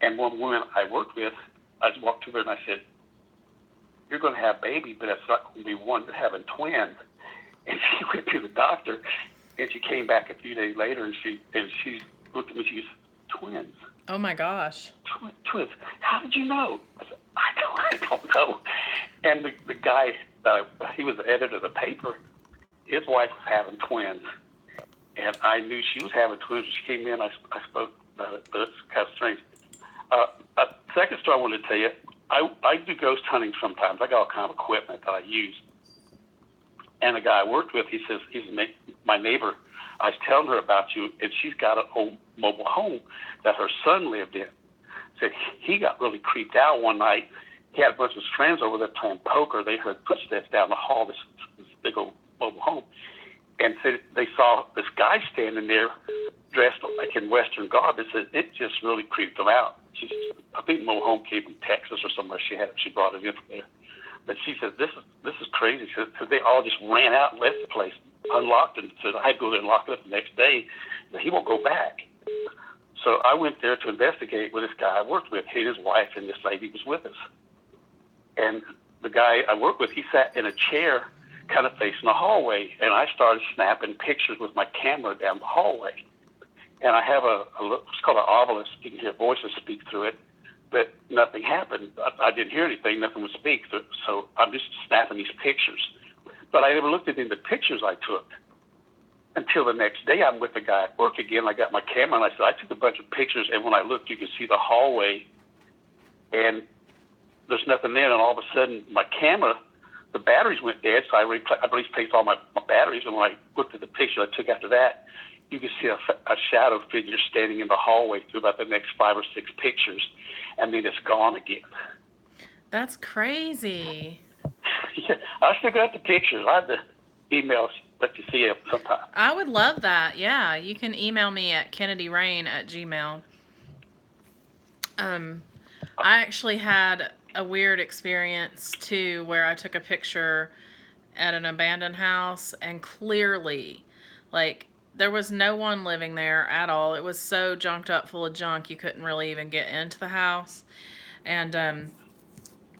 and one woman I worked with, I just walked to her and I said, "You're going to have a baby, but it's not going to be one. You're having twins." And she went to the doctor, and she came back a few days later, and she looked at me. She said, "Twins." Oh my gosh. Twins. How did you know? I said, I don't know. And the guy, he was the editor of the paper. His wife was having twins, and I knew she was having twins. She came in. I spoke about it, but it's kind of strange. Second story I wanted to tell you. I do ghost hunting sometimes. I got all kind of equipment that I use. And the guy I worked with, he says, he's my neighbor. I was telling her about you, and she's got an old mobile home that her son lived in. Said he got really creeped out one night. He had a bunch of his friends over there playing poker. They heard footsteps down the hall, this big old mobile home. And said they saw this guy standing there dressed like in Western garb. It said it just really creeped them out. I think the mobile home came from Texas or somewhere. She brought it in from there. But she said, this is crazy. She said, because they all just ran out and left the place, unlocked it, and said, I'd go there and lock it up the next day. But he won't go back. So I went there to investigate with this guy I worked with. He and his wife and this lady was with us. And the guy I worked with, he sat in a chair kind of facing the hallway, and I started snapping pictures with my camera down the hallway. And I have it's called an obelisk. You can hear voices speak through it. But nothing happened. I didn't hear anything. Nothing would speak. So I'm just snapping these pictures. But I never looked at any of the pictures I took until the next day. I'm with the guy at work again. I got my camera, and I said, I took a bunch of pictures, and when I looked, you could see the hallway, and there's nothing there. And all of a sudden, my camera, the batteries went dead, so I replaced all my batteries. And when I looked at the picture I took after that, you could see a shadow figure standing in the hallway through about the next 5 or 6 pictures, and then it's gone again. That's crazy. Yeah, I still got the pictures. I have the emails, let you see it sometime. I would love that. Yeah, you can email me at kennedyrain@gmail. I actually had a weird experience too, where I took a picture at an abandoned house, and clearly, like, there was no one living there at all. It was so junked up full of junk, you couldn't really even get into the house. And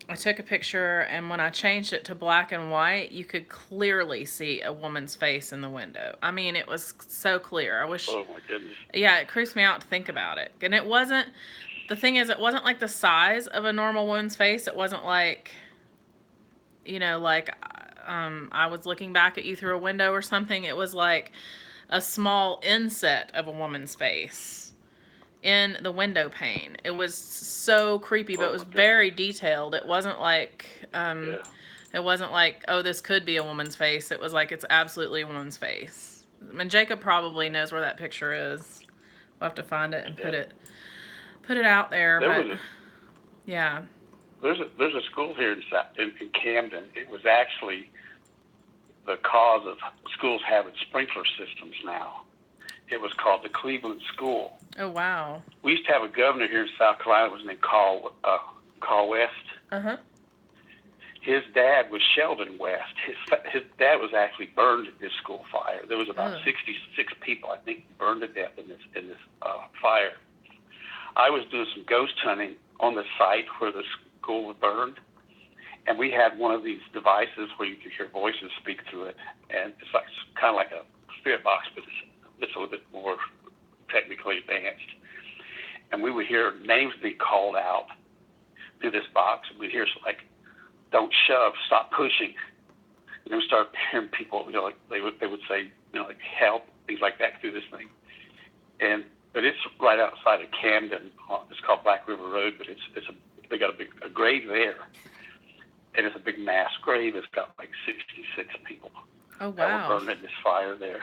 I took a picture, and when I changed it to black and white, you could clearly see a woman's face in the window. I mean, it was so clear. I wish... Oh, my goodness. Yeah, it creeps me out to think about it. And it wasn't... The thing is, it wasn't like the size of a normal woman's face. It wasn't like, like I was looking back at you through a window or something. It was like a small inset of a woman's face in the window pane. It was so creepy, but it was very detailed. It wasn't like, It wasn't like, oh, this could be a woman's face. It was like, it's absolutely a woman's face. I mean, Jacob probably knows where that picture is. We'll have to find it and put it put it out there, There but was yeah. there's a school here in Camden. It was actually the cause of schools having sprinkler systems now. It was called the Cleveland School. Oh, wow. We used to have a governor here in South Carolina. Was named Carl West. Uh-huh. His dad was Sheldon West. His dad was actually burned in this school fire. There was about 66 people, I think, burned to death in this fire. I was doing some ghost hunting on the site where the school was burned, and we had one of these devices where you could hear voices speak through it, and it's kind of like a spirit box, but it's a little bit more technically advanced. And we would hear names being called out through this box, and we'd hear like, "Don't shove, stop pushing." And then we started hearing people, like they would say, like help, things like that through this thing. But it's right outside of Camden. It's called Black River Road, but they got a grave there, and it's a big mass grave. It's got like 66 people that were burned in this fire there.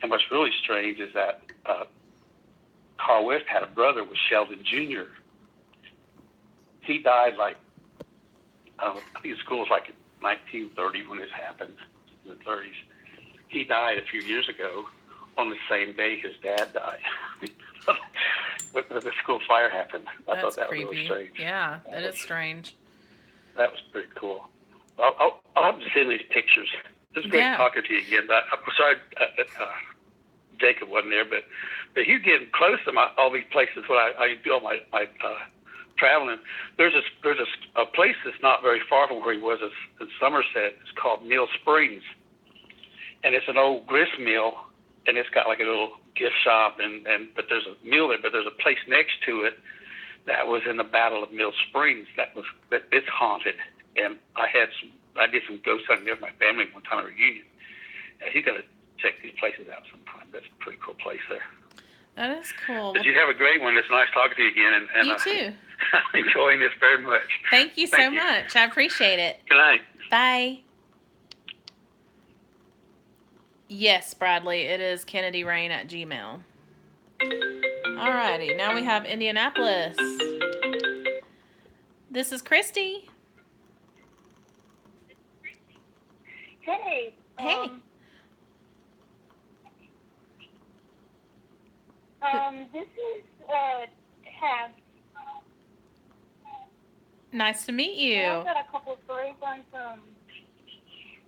And what's really strange is that Carl West had a brother with Sheldon Jr. He died I think the school was like in 1930 when this happened, in the 30s. He died a few years ago on the same day his dad died. When the school fire happened. I thought that creepy. was really strange. Yeah, that is strange. That was pretty cool. I'll have to send these pictures. It's great talking to you again. I'm sorry Jacob wasn't there, but you getting close to all these places when I do all my traveling. There's a place that's not very far from where he was in Somerset. It's called Mill Springs, and it's an old grist mill, and it's got like a little gift shop, but there's a mill there, but there's a place next to it that was in the Battle of Mill Springs it's haunted. And I did some ghost hunting there with my family one time at a reunion. You got to check these places out sometime. That's a pretty cool place there. That is cool. But you have a great one. It's nice talking to you again. And you too. I'm enjoying this very much. Thank you so much. I appreciate it. Good night. Bye. Yes, Bradley, it is KennedyRain@gmail. Alrighty, now we have Indianapolis. This is Christy. Hey. Hey. This is Tab. Nice to meet you. I've got a couple of stories on some.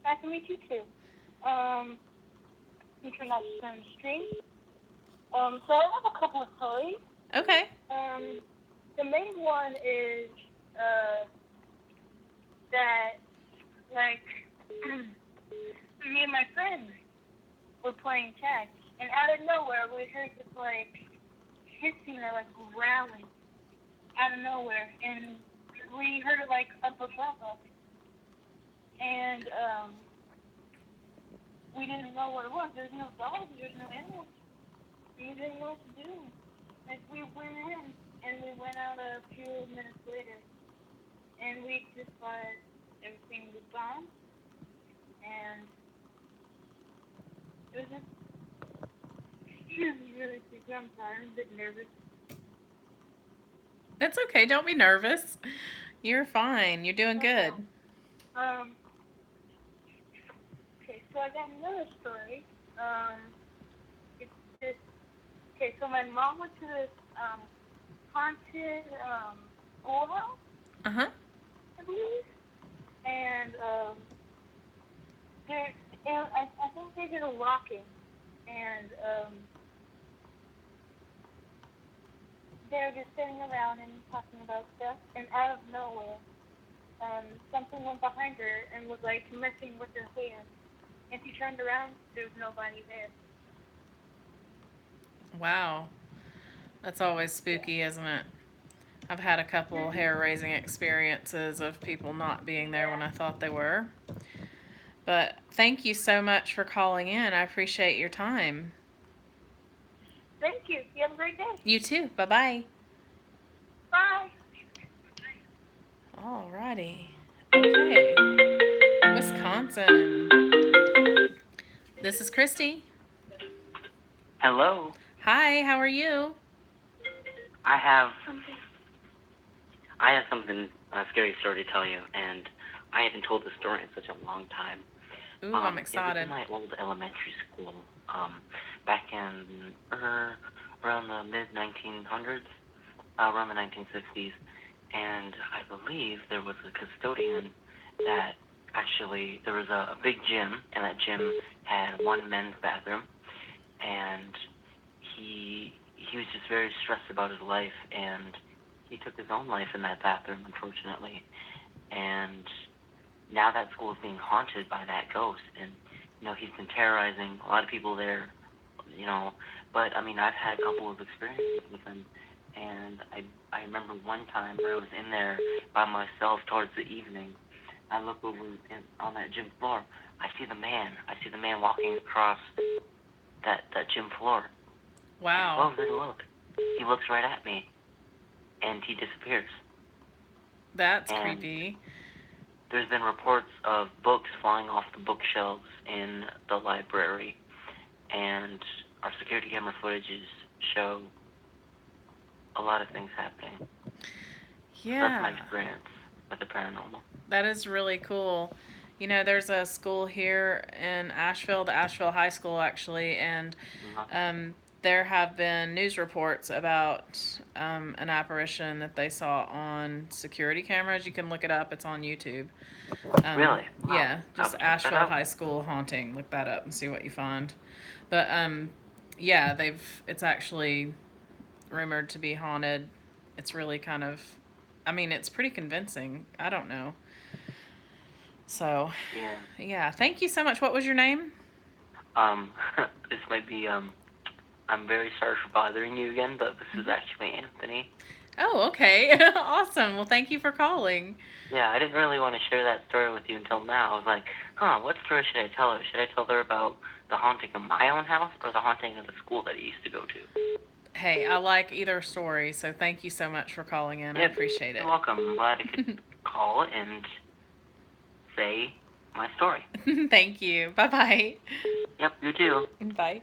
Nice to meet you too. You turn out some stream. So I have a couple of stories. Okay. The main one is that me and my friends were playing tag, and out of nowhere we heard this hissing or growling out of nowhere, and we heard it up above us, and we didn't know what it was. There's no dogs, there's no animals. We didn't know what to do. We went in, and we went out a few minutes later, and we just thought everything was gone, and it was just really creepy. I'm sorry, I'm a bit nervous. It's okay. Don't be nervous. You're fine. You're doing good. Okay, so I got another story. It's this. Okay, so my mom went to this haunted schoolhouse, Uh-huh. I believe, and I think they did a locking, and they were just sitting around and talking about stuff, and out of nowhere, something went behind her and was messing with her hair. And she turned around, there was nobody there. Wow. That's always spooky, isn't it? I've had a couple hair-raising experiences of people not being there when I thought they were. But thank you so much for calling in. I appreciate your time. Thank you. You have a great day. You too. Bye-bye. Bye. Alrighty. Okay. Wisconsin. This is Christy. Hello. Hi, how are you? I have something, a scary story to tell you, and I haven't told this story in such a long time. Ooh, I'm It was excited. in my old elementary school, back in around the mid-1900s, around the 1960s, and I believe there was a custodian that actually, there was a big gym, and that gym had one men's bathroom, and he was just very stressed about his life, and he took his own life in that bathroom, unfortunately, and now that school is being haunted by that ghost, and, he's been terrorizing a lot of people there, but, I mean, I've had a couple of experiences with him, and I remember one time where I was in there by myself towards the evening. I look over on that gym floor. I see the man walking across that gym floor. Wow. And, look. He looks right at me, and he disappears. That's And creepy. there's been reports of books flying off the bookshelves in the library, and our security camera footages show a lot of things happening. Yeah. That's my experience with the paranormal. That is really cool. There's a school here in Asheville, the Asheville High School, actually, and there have been news reports about an apparition that they saw on security cameras. You can look it up. It's on YouTube. Really? Wow. Yeah, I'll just check that Asheville out. High School haunting. Look that up and see what you find. But yeah, it's actually rumored to be haunted. It's really kind of, it's pretty convincing. I don't know. So, yeah. Thank you so much. What was your name? This might be, I'm very sorry for bothering you again, but this is actually Anthony. Oh, okay. Awesome. Well, thank you for calling. Yeah, I didn't really want to share that story with you until now. I was like, what story should I tell her? Should I tell her about the haunting of my own house or the haunting of the school that I used to go to? Hey, I like either story, so thank you so much for calling in. I appreciate it. You're welcome. I'm glad I could call and say my story. Thank you. Bye-bye. Yep, you too. Bye.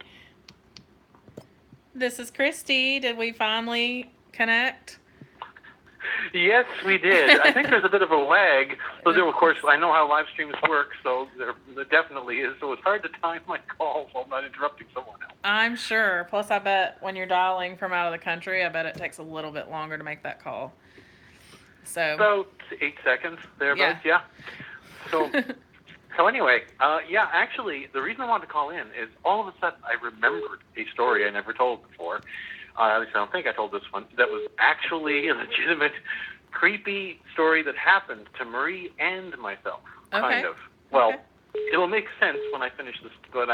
This is Christy. Did we finally connect? Yes, we did. I think there's a bit of a lag. But of course, I know how live streams work, so there definitely is. So it's hard to time my call while I'm not interrupting someone else. I'm sure. Plus, I bet when you're dialing from out of the country, I bet it takes a little bit longer to make that call. So About 8 seconds, thereabouts, yeah. So anyway, actually, the reason I wanted to call in is all of a sudden I remembered a story I never told before. At least I don't think I told this one. That was actually a legitimate, creepy story that happened to Marie and myself, kind of. Well, it'll make sense when I finish this. But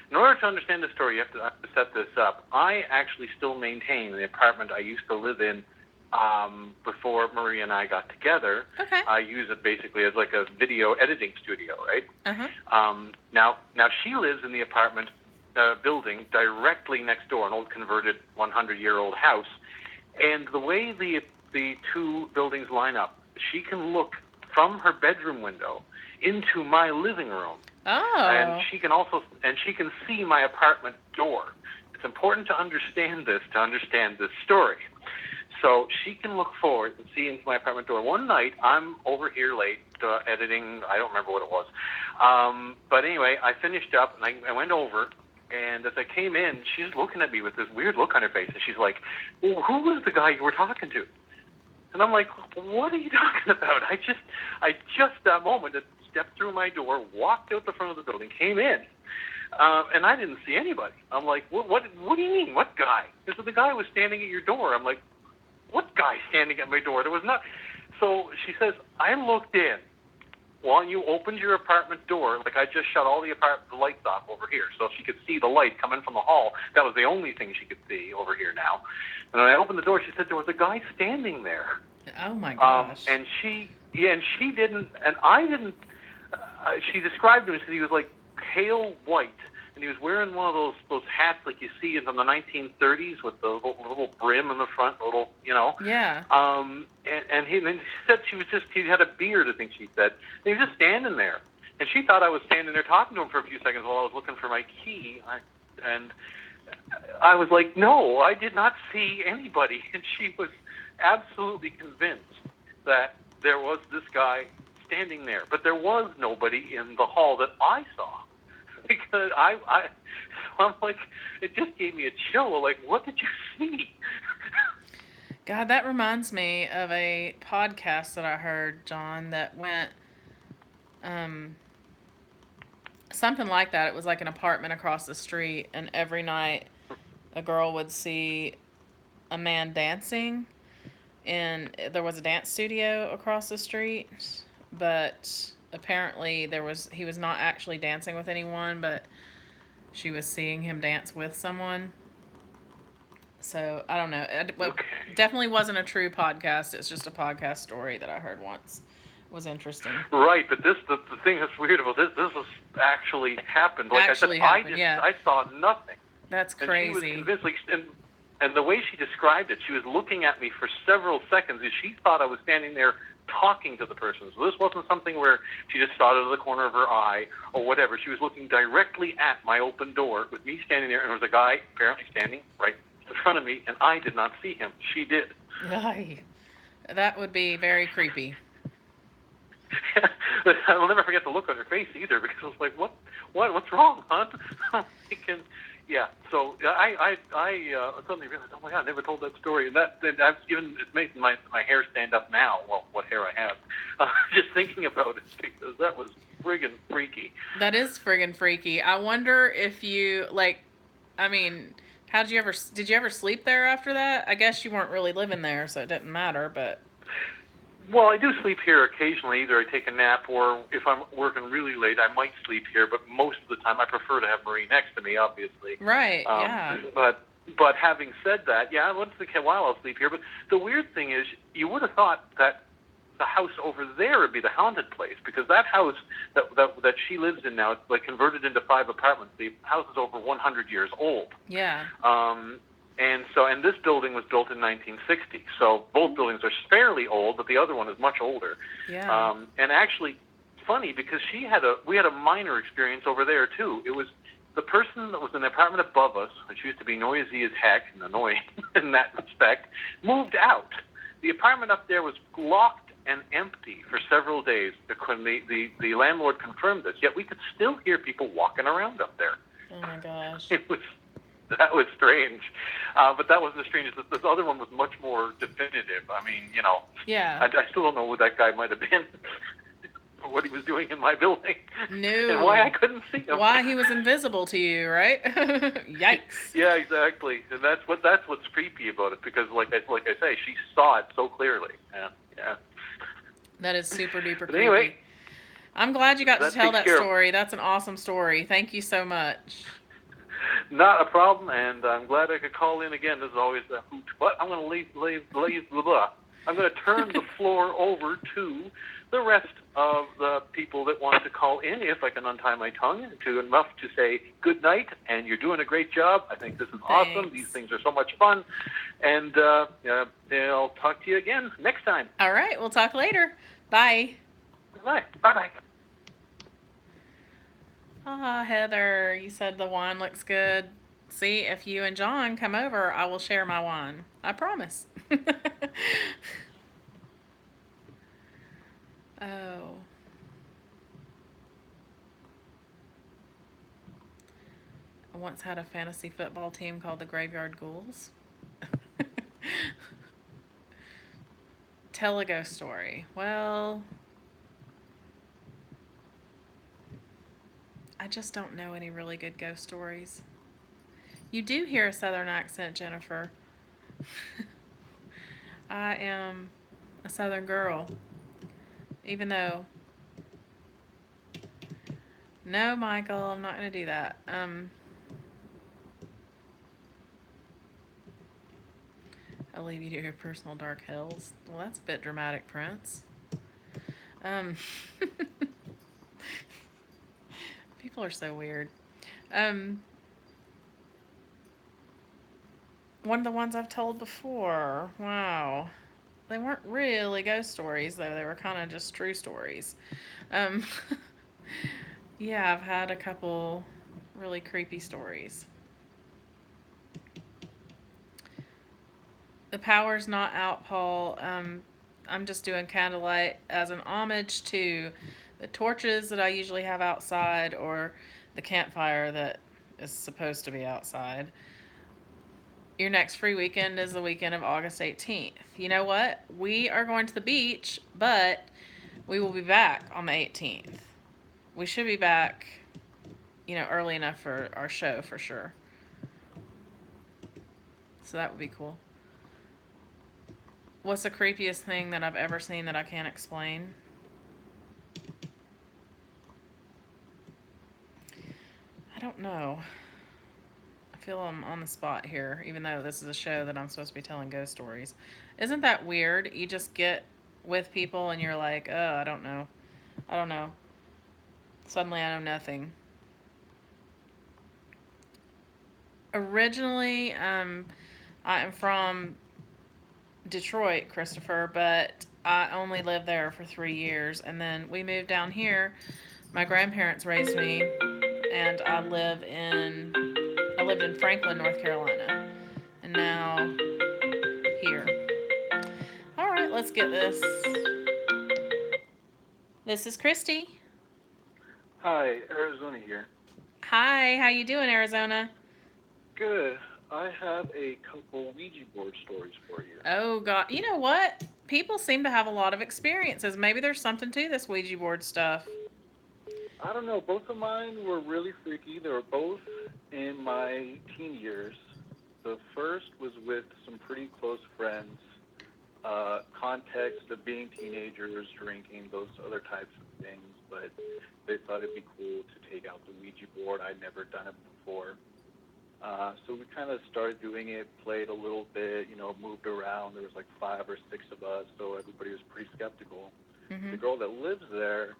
in order to understand the story, you have to set this up. I actually still maintain the apartment I used to live in before Marie and I got together. Okay. I use it basically as like a video editing studio, right? Uh-huh. Now she lives in the apartment building directly next door, an old converted 100-year-old house. And the way the two buildings line up, she can look from her bedroom window into my living room. Oh. And she can see my apartment door. It's important to understand this story. So she can look forward and see into my apartment door. One night, I'm over here late editing. I don't remember what it was. But anyway, I finished up, and I went over. And as I came in, she's looking at me with this weird look on her face. And she's like, well, who was the guy you were talking to? And I'm like, what are you talking about? I just that moment, stepped through my door, walked out the front of the building, came in. And I didn't see anybody. I'm like, what do you mean? What guy? Because the guy was standing at your door. I'm like, what guy standing at my door? There was not. So she says, I looked in while you opened your apartment door. Like, I just shut all the lights off over here, so she could see the light coming from the hall. That was the only thing she could see over here now. And when I opened the door, she said there was a guy standing there. Oh my gosh. And she didn't, and I didn't. She described him. She said he was like pale white, and he was wearing one of those hats like you see in the 1930s with the little brim in the front, Yeah. And he said he had a beard, I think she said. And he was just standing there. And she thought I was standing there talking to him for a few seconds while I was looking for my key. I was like, no, I did not see anybody. And she was absolutely convinced that there was this guy standing there. But there was nobody in the hall that I saw. Because I'm like, it just gave me a chill. Like, what did you see? God, that reminds me of a podcast that I heard, John, that went um, something like that. It was like an apartment across the street, and every night a girl would see a man dancing, and there was a dance studio across the street, but apparently he was not actually dancing with anyone, but she was seeing him dance with someone. So I don't know. It definitely wasn't a true podcast. It's just a podcast story that I heard once. It was interesting. Right, but the thing that's weird about this was actually happened. Like Actually I said, happened, yeah. I saw nothing. That's And crazy. she was convinced, like, and the way she described it, she was looking at me for several seconds, and she thought I was standing there talking to the person. So this wasn't something where she just saw it out of the corner of her eye or whatever. She was looking directly at my open door with me standing there, and there was a guy apparently standing right in front of me, and I did not see him. She did. Ay, that would be very creepy. But I'll never forget the look on her face either, because I was like, what's wrong, huh? Yeah, so I suddenly realized, oh my God, I never told that story, and it's making my hair stand up now. Well, what hair I have, just thinking about it, because that was friggin' freaky. That is friggin' freaky. I wonder if you did you ever sleep there after that? I guess you weren't really living there, so it didn't matter, but. Well, I do sleep here occasionally. Either I take a nap, or if I'm working really late, I might sleep here. But most of the time, I prefer to have Marie next to me, obviously. Right. Yeah. But having said that, yeah, once in a while I'll sleep here. But the weird thing is, you would have thought that the house over there would be the haunted place, because that house that she lives in now, it's like converted into 5 apartments. The house is over 100 years old. Yeah. And this building was built in 1960. So both buildings are fairly old, but the other one is much older. Yeah. And actually, funny, because we had a minor experience over there too. It was the person that was in the apartment above us, which used to be noisy as heck and annoying in that respect, moved out. The apartment up there was locked and empty for several days. The landlord confirmed this. Yet we could still hear people walking around up there. Oh my gosh. That was strange. But that wasn't as strange as this other one was much more definitive. I mean, Yeah. I still don't know who that guy might have been, or what he was doing in my building. No. And why I couldn't see him. Why he was invisible to you, right? Yikes. Yeah, exactly. And that's what's creepy about it, because like I say, she saw it so clearly. Yeah. That is super duper creepy. Anyway, I'm glad you got to tell that takes care of- story. That's an awesome story. Thank you so much. Not a problem, and I'm glad I could call in again. This is always a hoot. But I'm going to leave blah, blah. I'm going to turn the floor over to the rest of the people that want to call in, if I can untie my tongue, to enough to say good night, and you're doing a great job. I think this is awesome. Thanks. These things are so much fun. And I'll talk to you again next time. All right. We'll talk later. Bye. Bye. Bye-bye. Heather, you said the wine looks good. See, if you and John come over, I will share my wine. I promise. Oh. I once had a fantasy football team called the Graveyard Ghouls. Tell a ghost story. Well, I just don't know any really good ghost stories. You do hear a southern accent, Jennifer. I am a southern girl. Even though... No, Michael, I'm not going to do that. I'll leave you to your personal dark hills. Well, that's a bit dramatic, Prince. People are so weird. One of the ones I've told before. Wow. They weren't really ghost stories, though. They were kind of just true stories. Yeah, I've had a couple really creepy stories. The power's not out, Paul. I'm just doing candlelight as an homage to the torches that I usually have outside or the campfire that is supposed to be outside. Your next free weekend is the weekend of August 18th. You know what? We are going to the beach, but we will be back on the 18th. We should be back, early enough for our show for sure. So that would be cool. What's the creepiest thing that I've ever seen that I can't explain? I don't know. I feel I'm on the spot here, even though this is a show that I'm supposed to be telling ghost stories. Isn't that weird? You just get with people and you're like, oh, I don't know. I don't know. Suddenly I know nothing. Originally, I am from Detroit, Christopher, but I only lived there for 3 years. And then we moved down here. My grandparents raised me, and I lived in Franklin, North Carolina, and now here. All right, let's get this. This is Christy. Hi, Arizona here. Hi, how you doing, Arizona? Good. I have a couple Ouija board stories for you. Oh God, you know what? People seem to have a lot of experiences. Maybe there's something to this Ouija board stuff. I don't know, both of mine were really freaky. They were both in my teen years. The first was with some pretty close friends. Context of being teenagers, drinking, those other types of things, but they thought it'd be cool to take out the Ouija board. I'd never done it before. So we kind of started doing it, played a little bit, moved around. There was like 5 or 6 of us, so everybody was pretty skeptical. The girl that lives there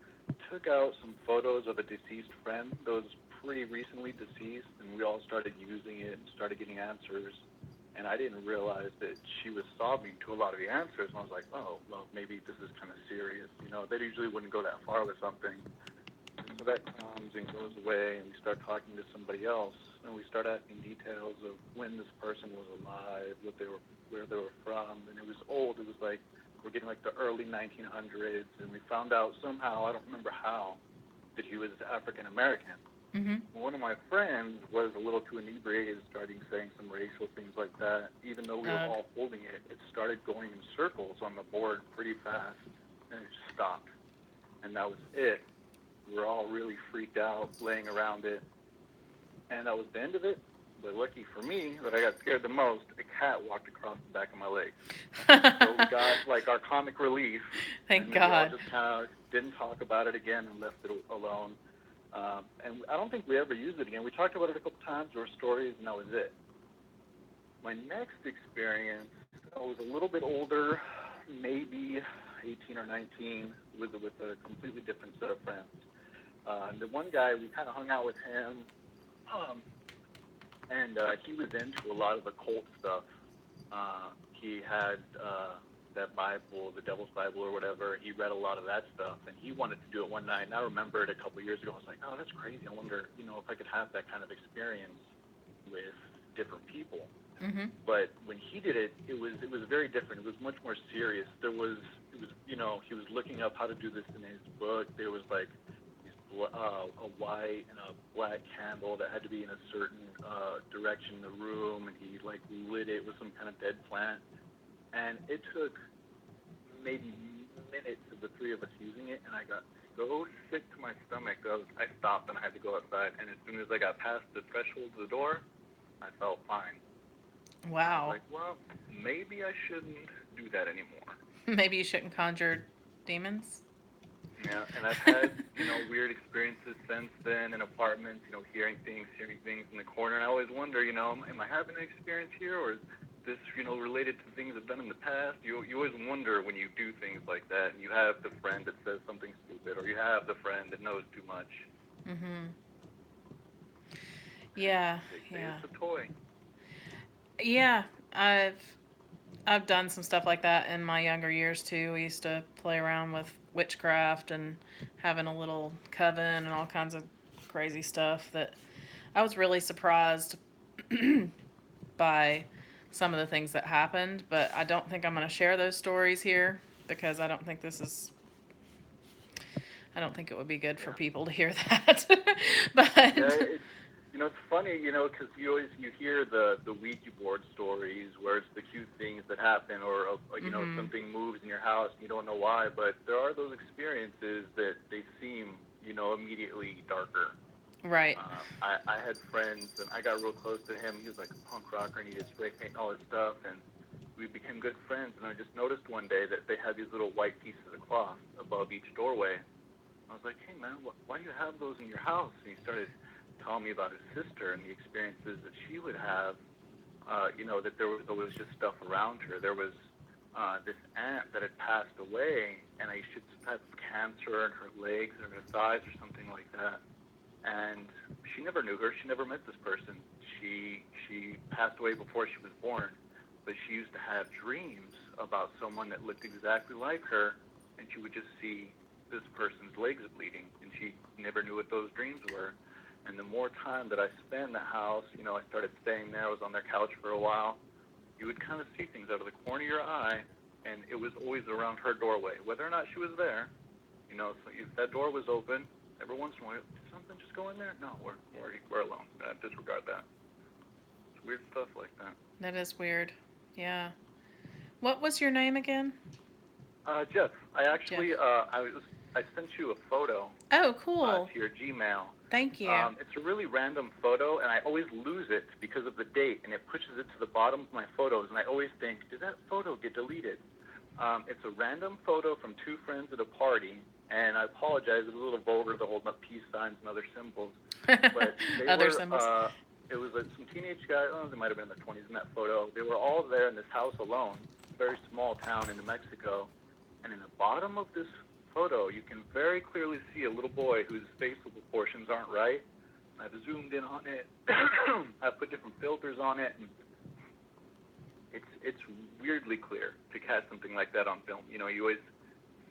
took out some photos of a deceased friend that was pretty recently deceased, and we all started using it and started getting answers. And I didn't realize that she was sobbing to a lot of the answers, and I was like, oh, well, maybe this is kind of serious. They usually wouldn't go that far with something. So that comes and goes away, and we start talking to somebody else, and we start asking details of when this person was alive, where they were from, and it was old. It was like we're getting like the early 1900s, and we found out somehow, I don't remember how, that he was African American. One of my friends was a little too inebriated, starting saying some racial things like that. Even though we were all holding it, it started going in circles on the board pretty fast, and it just stopped, and that was it. We were all really freaked out, laying around it, and that was the end of it. But lucky for me, that I got scared the most, a cat walked across the back of my leg. So we got like our comic relief. Thank and God. We all just kind of didn't talk about it again and left it alone. And I don't think we ever used it again. We talked about it a couple times, there were stories, and that was it. My next experience, I was a little bit older, maybe 18 or 19, with a completely different set of friends. The one guy, we kind of hung out with him, and he was into a lot of occult stuff. He had that Bible, the Devil's Bible or whatever. He read a lot of that stuff, and he wanted to do it one night. And I remember it a couple of years ago. I was like, oh, that's crazy. I wonder, if I could have that kind of experience with different people. But when he did it, it was very different. It was much more serious. He was looking up how to do this in his book. There was like a white and a black candle that had to be in a certain direction in the room, and he like lit it with some kind of dead plant. And it took maybe minutes of the three of us using it, and I got so sick to my stomach that I stopped and I had to go outside. And as soon as I got past the threshold of the door, I felt fine. Wow. I was like, well, maybe I shouldn't do that anymore. Maybe you shouldn't conjure demons. Yeah, and I've had, weird experiences since then in apartments, hearing things in the corner. And I always wonder, am I having an experience here, or is this, related to things I've done in the past? You always wonder when you do things like that, and you have the friend that says something stupid, or you have the friend that knows too much. Yeah, They say yeah. it's a toy. Yeah, I've done some stuff like that in my younger years too. We used to play around with witchcraft and having a little coven and all kinds of crazy stuff that I was really surprised by some of the things that happened, but I don't think I'm going to share those stories here because I don't think I don't think it would be good for Yeah. people to hear that. But Yeah, it's funny, because you hear the Ouija board stories where it's the cute things that happen, or something moves in your house and you don't know why. But there are those experiences that they seem, immediately darker. right. I had friends, and I got real close to him. He was like a punk rocker, and he did spray paint and all this stuff, and we became good friends. And I just noticed one day that they had these little white pieces of cloth above each doorway. I was like, hey, man, why do you have those in your house? And he started telling me about his sister and the experiences that she would have, that there was always just stuff around her. There was this aunt that had passed away, and she had cancer in her legs or her thighs or something like that. And she never knew her. She never met this person. She passed away before she was born, but she used to have dreams about someone that looked exactly like her, and she would just see this person's legs bleeding, and she never knew what those dreams were. And the more time that I spent in the house, I started staying there. I was on their couch for a while. You would kind of see things out of the corner of your eye, and it was always around her doorway, whether or not she was there. So if that door was open, every once in a while, did something just go in there? No, we're alone. Disregard that. It's weird stuff like that. That is weird. Yeah. What was your name again? Jeff, I actually I sent you a photo Oh, cool. to your Gmail. Thank you. It's a really random photo, and I always lose it because of the date, and it pushes it to the bottom of my photos, and I always think, did that photo get deleted? It's a random photo from two friends at a party, and I apologize, it's a little vulgar to hold up peace signs and other symbols, but they Other were, symbols. it was some teenage guys, they might have been in their 20s in that photo. They were all there in this house alone, very small town in New Mexico, and in the bottom of this photo, you can very clearly see a little boy whose facial proportions aren't right. I've zoomed in on it. I've put different filters on it, and it's weirdly clear to catch something like that on film. You always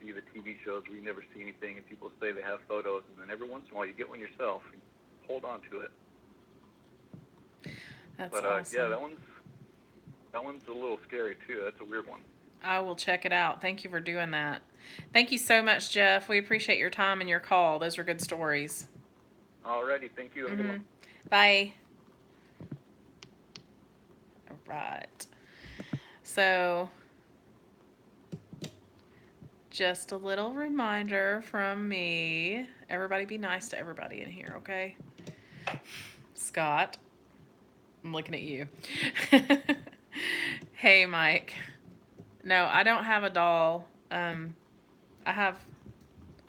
see the TV shows where you never see anything, and people say they have photos, and then every once in a while you get one yourself. And hold on to it. That's awesome. Yeah, that one's a little scary too. That's a weird one. I will check it out. Thank you for doing that. Thank you so much, Jeff. We appreciate your time and your call. Those are good stories. Alrighty, thank you. Have a good one. Bye. All right. So, just a little reminder from me. Everybody be nice to everybody in here, okay? Scott, I'm looking at you. Hey, Mike. No, I don't have a doll. I have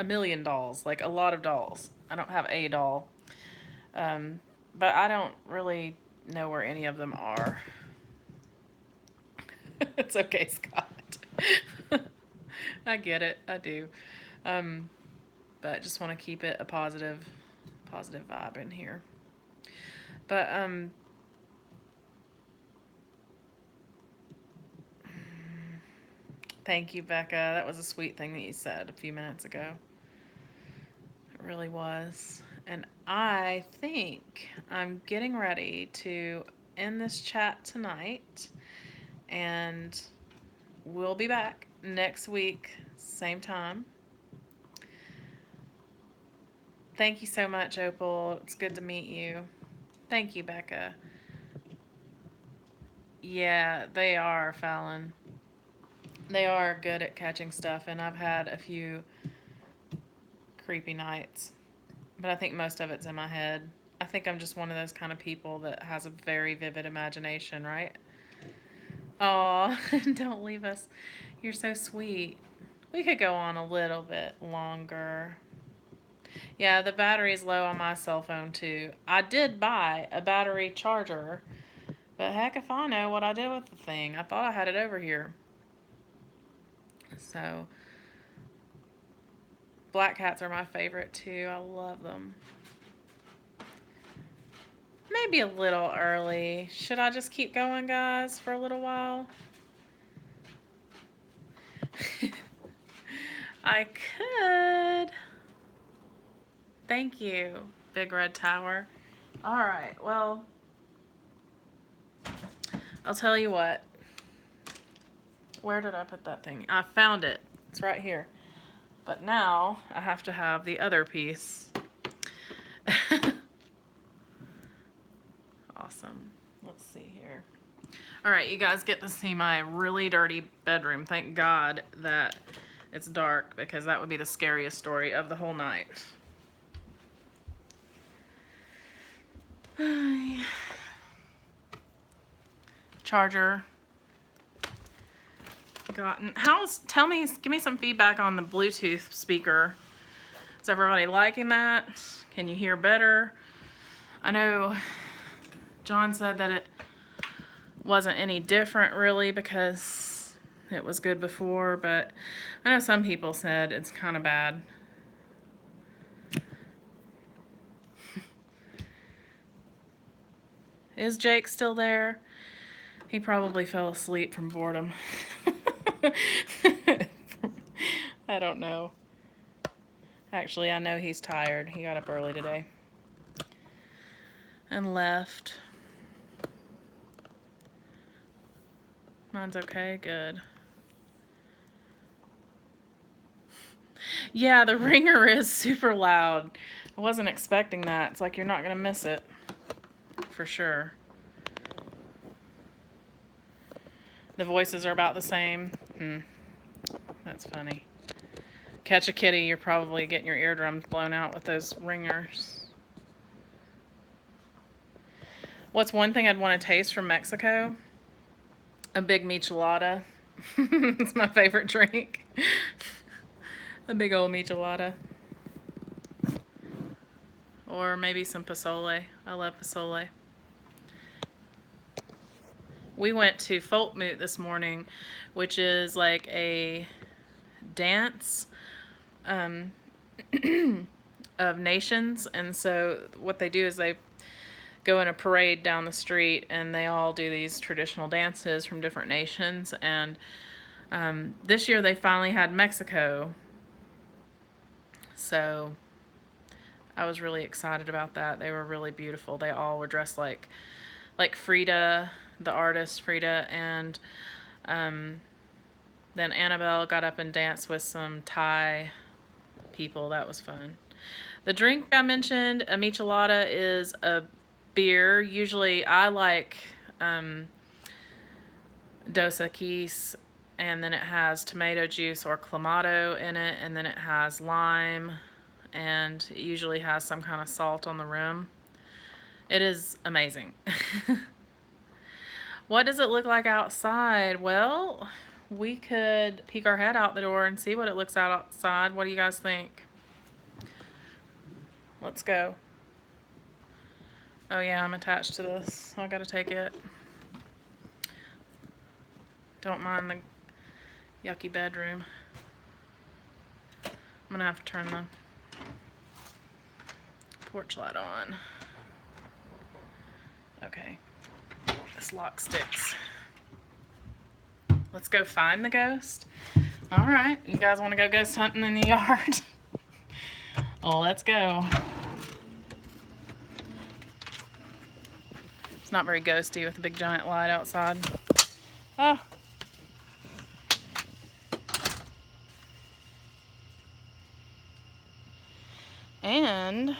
a million dolls, like a lot of dolls. I don't have a doll. But I don't really know where any of them are. It's okay, Scott. I get it. I do. But I just want to keep it a positive vibe in here. But, thank you, Becca. That was a sweet thing that you said a few minutes ago. It really was. And I think I'm getting ready to end this chat tonight. And we'll be back next week, same time. Thank you so much, Opal. It's good to meet you. Thank you, Becca. Yeah, they are, Fallon. They are good at catching stuff, and I've had a few creepy nights. But I think most of it's in my head. I think I'm just one of those kind of people that has a very vivid imagination, right? Aw, don't leave us. You're so sweet. We could go on a little bit longer. Yeah, the battery's low on my cell phone, too. I did buy a battery charger, but heck if I know what I did with the thing. I thought I had it over here. So, black cats are my favorite, too. I love them. Maybe a little early. Should I just keep going, guys, for a little while? I could. Thank you, Big Red Tower. All right, well, I'll tell you what. Where did I put that thing? I found it. It's right here. But now I have to have the other piece. Awesome. Let's see here. All right, you guys get to see my really dirty bedroom. Thank God that it's dark, because that would be the scariest story of the whole night. Charger gotten. Give me some feedback on the Bluetooth speaker. Is everybody liking that? Can you hear better? I know John said that it wasn't any different really because it was good before, but I know some people said it's kind of bad. Is Jake still there? He probably fell asleep from boredom. I don't know. Actually, I know he's tired. He got up early today and left. Mine's okay? Good. Yeah, the ringer is super loud. I wasn't expecting that. It's like you're not going to miss it. For sure. The voices are about the same. That's funny. Catch a kitty, you're probably getting your eardrums blown out with those ringers. What's one thing I'd want to taste from Mexico? A big michelada. It's my favorite drink. A big old michelada. Or maybe some pozole. I love pozole. We went to Folkmoot this morning, which is like a dance of nations. And so what they do is they go in a parade down the street, and they all do these traditional dances from different nations. And this year they finally had Mexico. So I was really excited about that. They were really beautiful. They all were dressed like Frida, the artist Frida, and then Annabelle got up and danced with some Thai people. That was fun. The drink I mentioned, a michelada, is a beer. Usually I like Dos Equis, and then it has tomato juice or clamato in it, and then it has lime, and it usually has some kind of salt on the rim. It is amazing. What does it look like outside? Well, we could peek our head out the door and see what it looks outside. What do you guys think? Let's go. Oh yeah, I'm attached to this. I gotta take it. Don't mind the yucky bedroom. I'm gonna have to turn the porch light on. Okay. This lock sticks. Let's go find the ghost. All right, you guys want to go ghost hunting in the yard? Oh, let's go. It's not very ghosty with a big giant light outside. Oh. And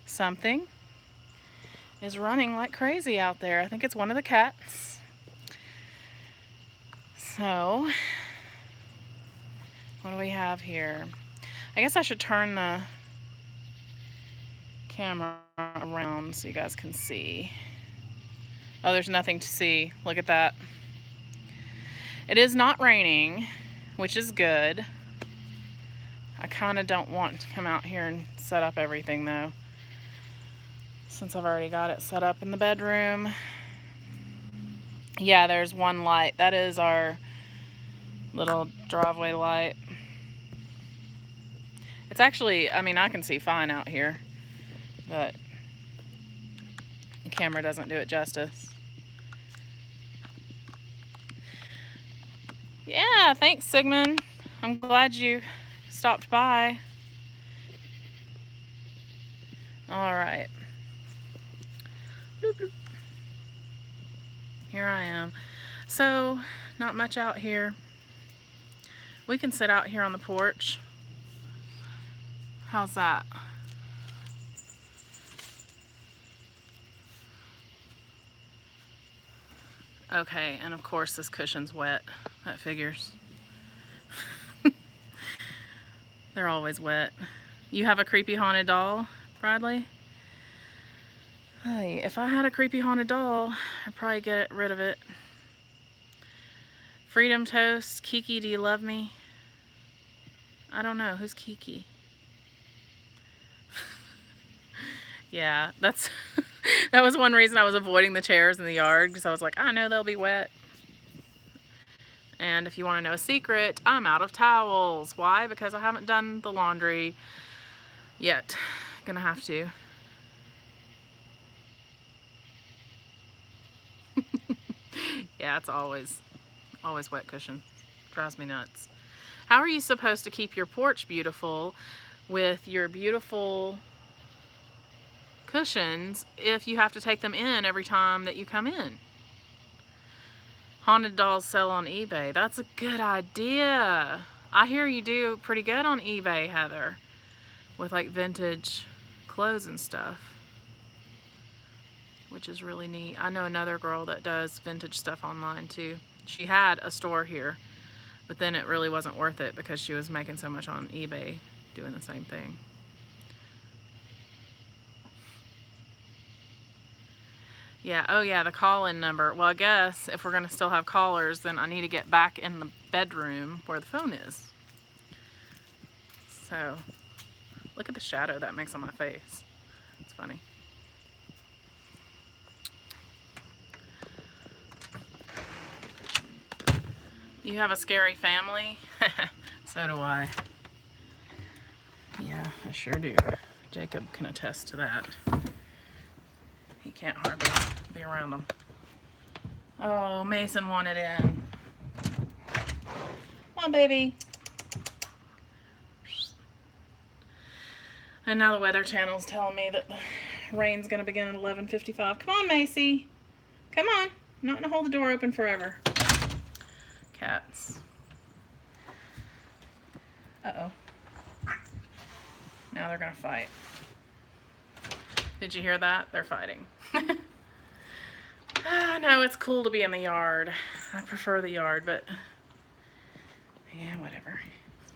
something is running like crazy out there. I think it's one of the cats. So, what do we have here? I guess I should turn the camera around so you guys can see. Oh, there's nothing to see. Look at that. It is not raining, which is good. I kind of don't want to come out here and set up everything though, since I've already got it set up in the bedroom. Yeah, there's one light. That is our little driveway light. It's actually, I mean, I can see fine out here, but the camera doesn't do it justice. Yeah, thanks, Sigmund. I'm glad you stopped by. All right. Bloop, bloop. Here I am. So, not much out here. We can sit out here on the porch. How's that? Okay, and of course this cushion's wet. That figures. They're always wet. You have a creepy haunted doll, Bradley? Hey, if I had a creepy haunted doll, I'd probably get rid of it. Freedom Toast, Kiki, do you love me? I don't know. Who's Kiki? Yeah, that's that was one reason I was avoiding the chairs in the yard, because I was like, I know they'll be wet. And if you want to know a secret, I'm out of towels. Why? Because I haven't done the laundry yet. Gonna have to. Yeah, it's always wet cushion. Drives me nuts. How are you supposed to keep your porch beautiful with your beautiful cushions if you have to take them in every time that you come in? Haunted dolls sell on eBay. That's a good idea. I hear you do pretty good on eBay, Heather, with like vintage clothes and stuff, which is really neat. I know another girl that does vintage stuff online too. She had a store here, but then it really wasn't worth it because she was making so much on eBay doing the same thing. Yeah, oh yeah, the call-in number. Well, I guess if we're going to still have callers, then I need to get back in the bedroom where the phone is. So, look at the shadow that makes on my face. It's funny. You have a scary family? So do I. Yeah, I sure do. Jacob can attest to that. He can't hardly be around them. Oh, Mason wanted in. Come on, baby. And now the Weather Channel's telling me that the rain's going to begin at 11:55. Come on, Macy. Come on. I'm not going to hold the door open forever. Cats. Uh-oh. Now they're going to fight. Did you hear that? They're fighting. No, it's cool to be in the yard. I prefer the yard, but yeah, whatever. It's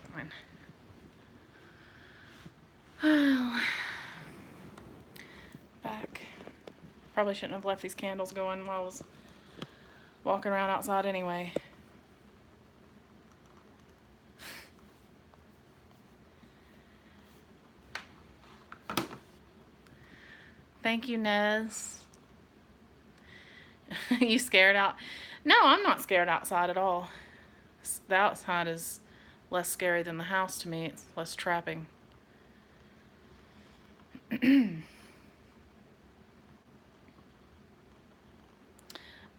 fine. Back. Probably shouldn't have left these candles going while I was walking around outside anyway. Thank you, Nez. You scared out? No, I'm not scared outside at all. The outside is less scary than the house to me. It's less trapping.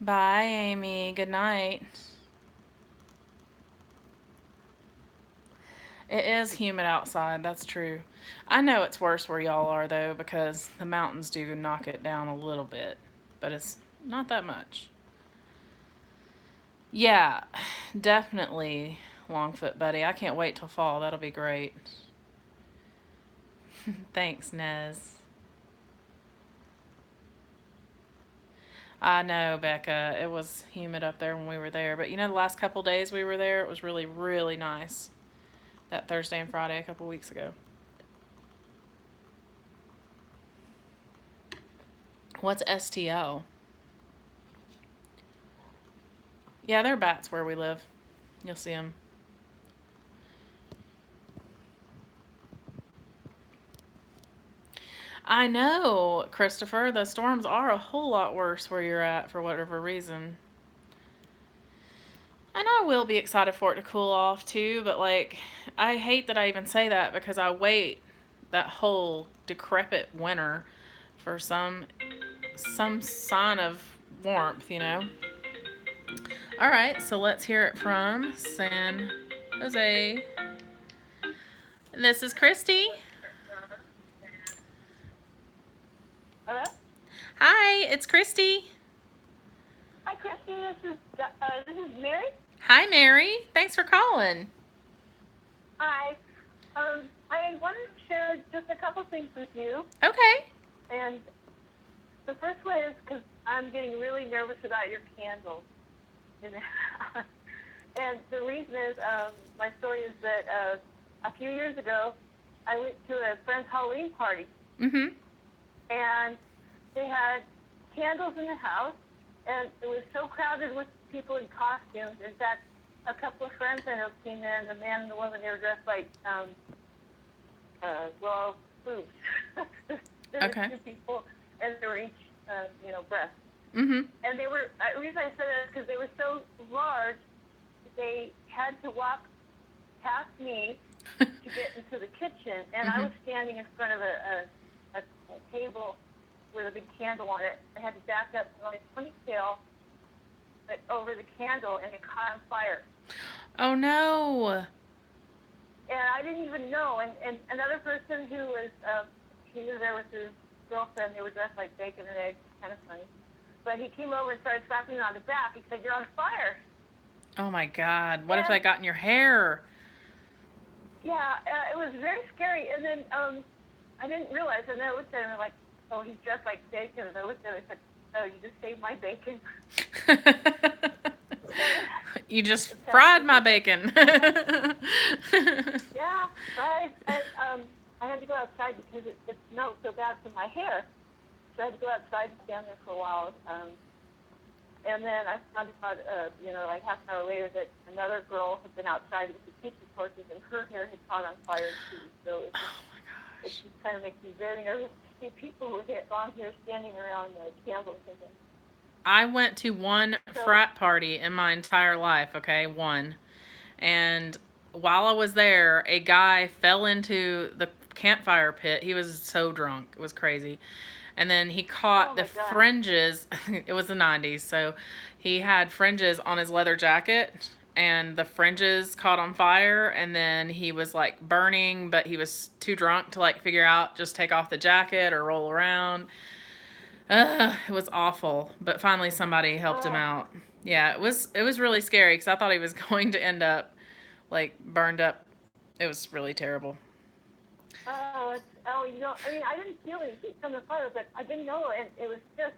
Bye, Amy. Good night. It is humid outside, that's true. I know it's worse where y'all are, though, because the mountains do knock it down a little bit, but it's not that much. Yeah, definitely, Longfoot buddy. I can't wait till fall. That'll be great. Thanks, Nez. I know, Becca. It was humid up there when we were there. But you know, the last couple days we were there, it was really, really nice. That Thursday and Friday a couple weeks ago. What's STO? Yeah, there are bats where we live. You'll see them. I know, Christopher. The storms are a whole lot worse where you're at for whatever reason. And I will be excited for it to cool off too, but like, I hate that I even say that because I wait that whole decrepit winter for some sign of warmth, you know? All right, so let's hear it from San Jose. This is Christy. Hello? Hi, it's Christy. Hi, Christy. This is Mary. Hi, Mary. Thanks for calling. Hi. I wanted to share just a couple things with you. Okay. And the first one is because I'm getting really nervous about your candles. And the reason is, my story is that a few years ago, I went to a friend's Halloween party. Mm-hmm. And they had candles in the house, and it was so crowded with people in costumes. In fact, a couple of friends I know came in, the man and the woman, they were dressed like, boobs. There were Okay. two people, and they were each, breasts. Mm-hmm. And they were, the reason I said that is because they were so large, they had to walk past me to get into the kitchen, and I was standing in front of a table with a big candle on it. I had to back up my ponytail over the candle, and it caught on fire. Oh, no. And I didn't even know. And another person who was, he was there with his girlfriend. They were dressed like bacon and eggs. Kind of funny. But he came over and started slapping me on the back. He said, "You're on fire." Oh, my God. What if that got in your hair? Yeah, it was very scary. And then I didn't realize. And then I looked at him and like, "Oh, he's dressed like bacon." And I looked at him and I said, "Oh, you just saved my bacon." You just fried my bacon. Yeah, right. And I had to go outside because it smelled so bad from my hair. So I had to go outside and stand there for a while. And then I found out, like half an hour later, that another girl had been outside with the pizza torches, and her hair had caught on fire too. So it just kind of makes me very nervous to see people with long hair standing around candles and things. I went to one frat party in my entire life, okay? One. And while I was there, a guy fell into the campfire pit. He was so drunk. It was crazy. And then he caught the fringes. It was the 90s, so he had fringes on his leather jacket, and the fringes caught on fire, and then he was like burning, but he was too drunk to like figure out just take off the jacket or roll around. It was awful, but finally somebody helped him out. Yeah, it was really scary because I thought he was going to end up like burned up. It was really terrible. I didn't feel any heat from the fire, but I didn't know, and it was just,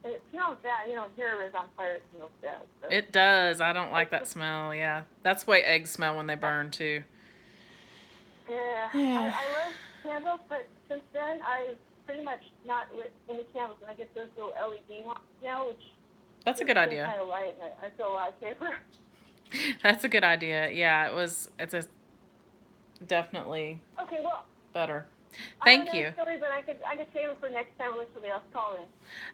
it smells bad. Hair is on fire, it smells bad. So. It does. I don't like that smell, yeah. That's the way eggs smell when they burn, too. Yeah. I love candles, but since then, I've pretty much not lit any candles, and I get those little LED ones now, which... That's a good idea. Kind of light, and I feel a lot safer. That's a good idea. Yeah, it's definitely better. Thank you. Story, but I could save it for next time when somebody else calls in.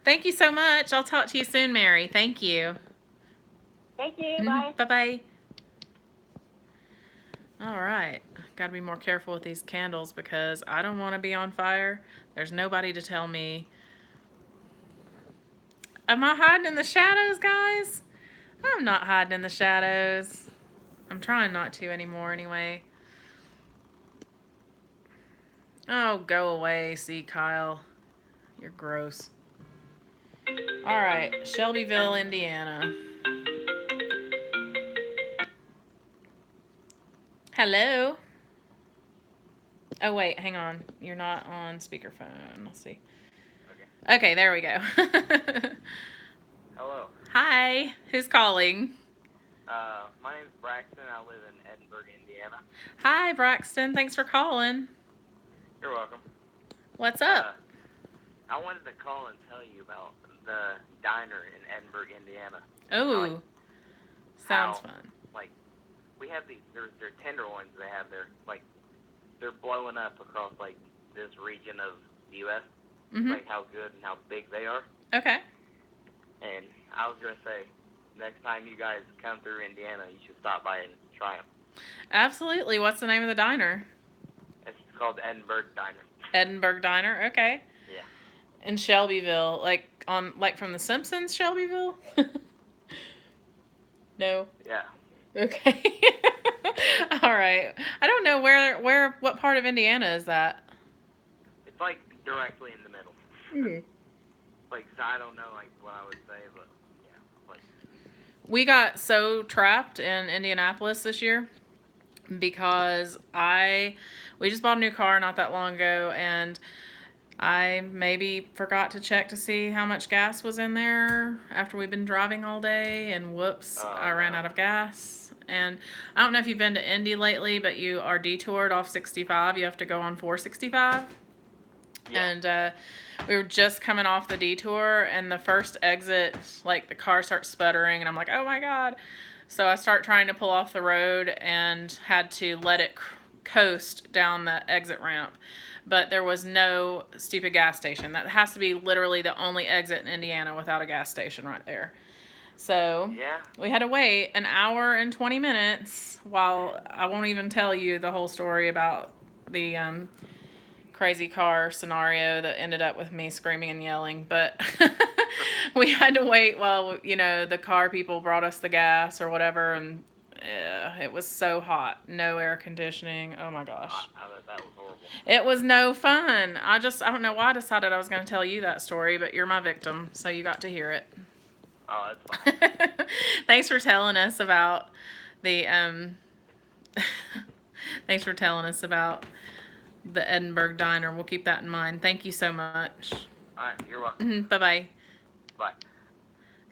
Thank you so much. I'll talk to you soon, Mary. Thank you. Thank you. Bye. Bye-bye. All right. Got to be more careful with these candles because I don't want to be on fire. There's nobody to tell me. Am I hiding in the shadows, guys? I'm not hiding in the shadows. I'm trying not to anymore anyway. Oh, go away, see, Kyle. You're gross. All right, Shelbyville, Indiana. Hello? Oh, wait, hang on. You're not on speakerphone. Let's see. Okay, there we go. Hello. Hi. Who's calling? My name's Braxton. I live in Edinburgh, Indiana. Hi, Braxton. Thanks for calling. You're welcome. What's up? I wanted to call and tell you about the diner in Edinburgh, Indiana. Oh, sounds fun. Like, we have these, they're tenderloins they have there. Like, they're blowing up across, like, this region of the U.S. Like, how good and how big they are. Okay. And I was going to say, next time you guys come through Indiana, you should stop by and try them. Absolutely. What's the name of the diner? It's called Edinburgh Diner. Edinburgh Diner. Okay. Yeah. In Shelbyville, like from The Simpsons, Shelbyville. No. Yeah. Okay. All right. I don't know what part of Indiana is that? It's like directly in the middle. Mm-hmm. Like, so I don't know like what I would say, but yeah, like We got so trapped in Indianapolis this year because we just bought a new car not that long ago, and I maybe forgot to check to see how much gas was in there after we've been driving all day, and whoops, I ran out of gas. And I don't know if you've been to Indy lately, but you are detoured off 65. You have to go on 465. Yeah. And we were just coming off the detour, and the first exit, like, the car starts sputtering, and I'm like, oh my God. So I start trying to pull off the road and had to let it coast down the exit ramp. But there was no stupid gas station. That has to be literally the only exit in Indiana without a gas station right there. So Yeah. we had to wait an hour and 20 minutes while I won't even tell you the whole story about the crazy car scenario that ended up with me screaming and yelling. But we had to wait while, the car people brought us the gas or whatever. And it was so hot. No air conditioning. Oh my gosh. That was horrible. It was no fun. I don't know why I decided I was going to tell you that story, but you're my victim, so you got to hear it. Oh, that's fine. Thanks for telling us about the thanks for telling us about the Edinburgh Diner. We'll keep that in mind. Thank you so much. All right, you're welcome. Bye-bye. Bye.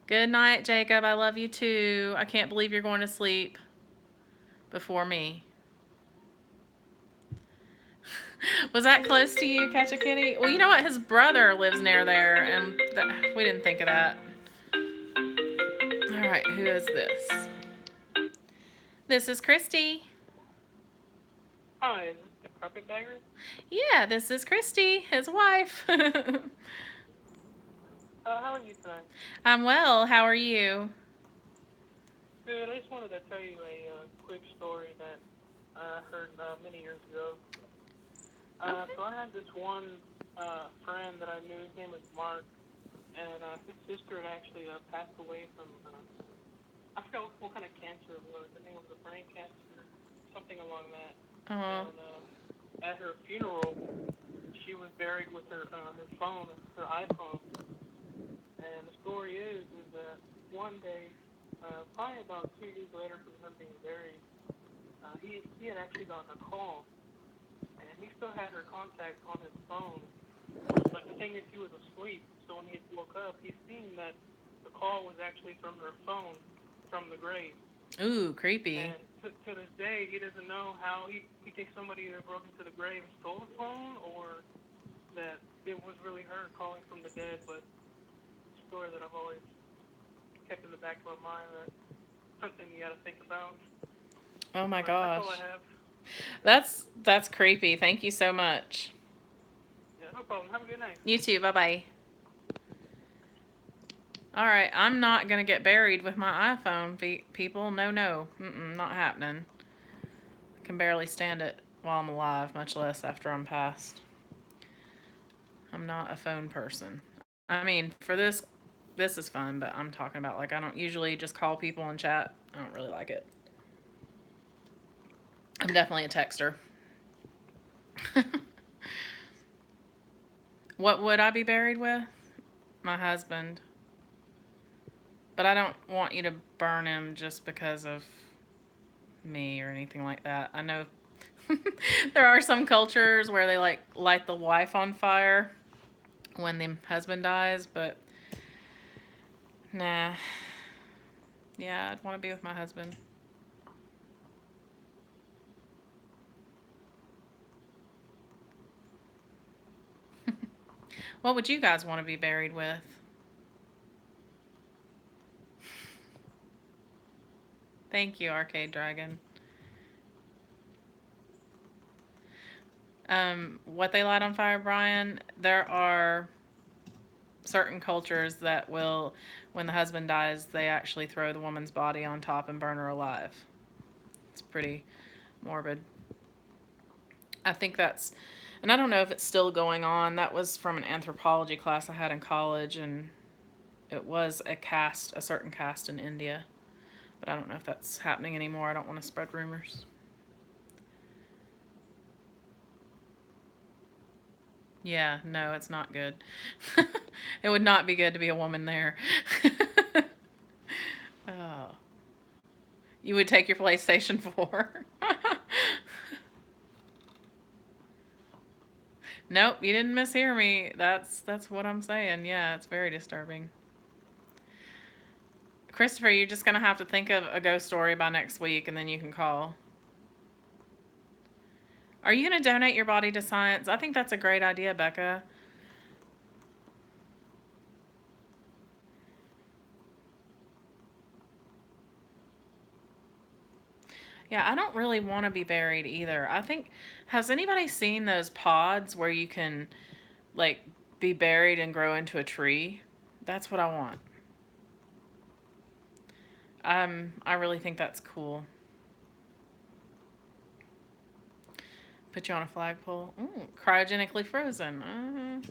Good night, Jacob. I love you too. I can't believe you're going to sleep before me. Was that close to you, Catch a Kitty? Well, you know what? His brother lives near there, and we didn't think of that. All right, who is this? This is Christy. Hi, is this the Carpetbagger? Yeah, this is Christy, his wife. How are you tonight? I'm well. How are you? Good. I just wanted to tell you a quick story that I heard many years ago. So I had this one friend that I knew. His name was Mark, and his sister had actually passed away from, I forgot what kind of cancer it was. I think it was a brain cancer, something along that. Oh. And at her funeral, she was buried with her phone, her iPhone. And the story is that one day, probably about 2 years later from her being buried, he had actually gotten a call, and he still had her contact on his phone. But the thing is, he was asleep, so when he woke up, he seen that the call was actually from her phone, from the grave. Ooh, creepy. And to this day, he doesn't know how he thinks somebody either broke into the grave and stole the phone, or that it was really her calling from the dead. But story that I've always kept in the back of my mind, that something you got to think about. Oh my gosh. That's all I have. That's creepy. Thank you so much. Yeah, no problem. Have a good night. You too. Bye-bye. All right, I'm not going to get buried with my iPhone, people. No. Not happening. I can barely stand it while I'm alive, much less after I'm passed. I'm not a phone person. I mean, for this is fun, but I'm talking about, like, I don't usually just call people and chat. I don't really like it. I'm definitely a texter. What would I be buried with? My husband. But I don't want you to burn him just because of me or anything like that. I know there are some cultures where they light the wife on fire when the husband dies, but nah. Yeah, I'd want to be with my husband. What would you guys want to be buried with? Thank you, Arcade Dragon. What they light on fire, Brian, there are certain cultures that will, when the husband dies, they actually throw the woman's body on top and burn her alive. It's pretty morbid. I think that's, and I don't know if it's still going on. That was from an anthropology class I had in college, and it was a certain caste in India. But I don't know if that's happening anymore. I don't want to spread rumors. Yeah, no, it's not good. It would not be good to be a woman there. Oh. You would take your PlayStation 4? Nope, you didn't mishear me. That's what I'm saying. Yeah, it's very disturbing. Christopher, you're just gonna have to think of a ghost story by next week, and then you can call. Are you gonna donate your body to science? I think that's a great idea, Becca. Yeah, I don't really want to be buried either. I think, has anybody seen those pods where you can, like, be buried and grow into a tree? That's what I want. I really think that's cool. Put you on a flagpole. Ooh, cryogenically frozen.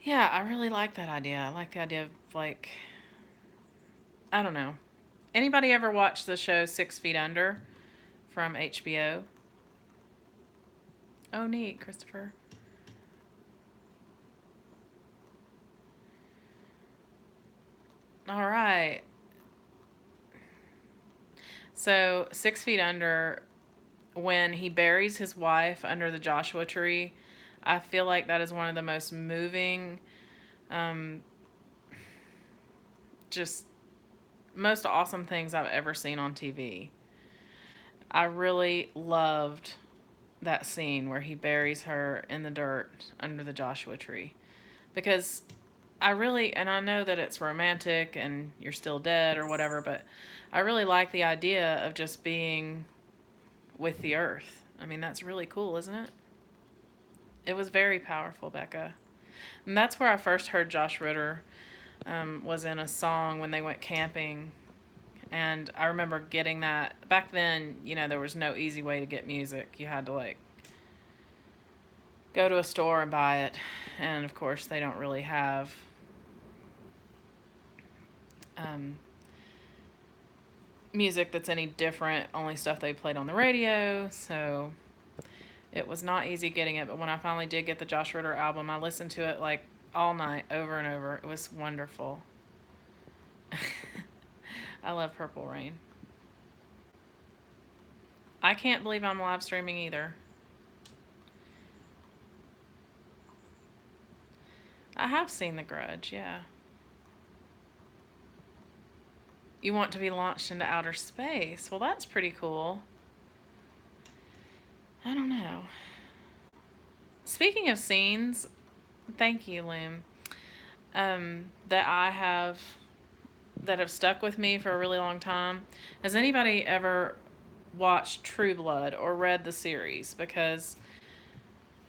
Yeah, I really like that idea. I like the idea of, like, I don't know. Anybody ever watch the show 6 Feet Under from HBO? Oh, neat, Christopher. All right. So, 6 Feet Under, when he buries his wife under the Joshua tree, I feel like that is one of the most moving, um, just most awesome things I've ever seen on TV. I really loved that scene where he buries her in the dirt under the Joshua tree because I really, and I know that it's romantic and you're still dead or whatever, but I really like the idea of just being with the earth. I mean, that's really cool, isn't it? It was very powerful, Becca. And that's where I first heard Josh Ritter, was in a song when they went camping. And I remember getting that. Back then, there was no easy way to get music. You had to, like, go to a store and buy it. And, of course, they don't really have music that's any different, only stuff they played on the radio. So it was not easy getting it. But when I finally did get the Josh Ritter album, I listened to it, like, all night, over and over. It was wonderful. I love Purple Rain. I can't believe I'm live streaming either. I have seen The Grudge, yeah. You want to be launched into outer space. Well, that's pretty cool. I don't know. Speaking of scenes, thank you, Loom, that have stuck with me for a really long time. Has anybody ever watched True Blood or read the series? Because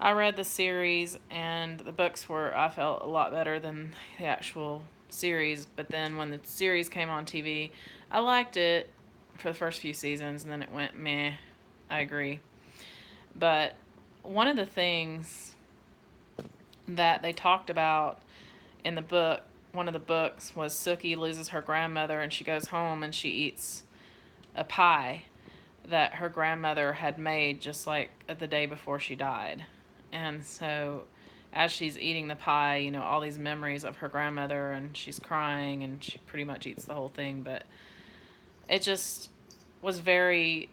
I read the series and the books I felt a lot better than the actual series. But then when the series came on TV, I liked it for the first few seasons and then it went meh. I agree. But one of the things that they talked about in the book, one of the books, was Sookie loses her grandmother and she goes home and she eats a pie that her grandmother had made just like the day before she died. And so as she's eating the pie, all these memories of her grandmother, and she's crying and she pretty much eats the whole thing, but it just was very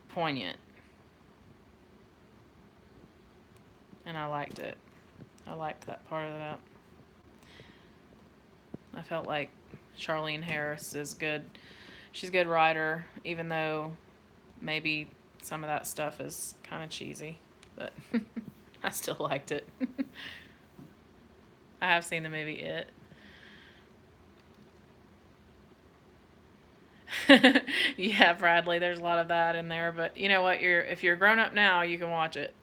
poignant. And I liked it. I liked that part of that. I felt like Charlene Harris is good. She's a good writer, even though maybe some of that stuff is kind of cheesy, but I still liked it. I have seen the movie It. Yeah, Bradley, there's a lot of that in there, but you know what? If you're grown up now, you can watch it.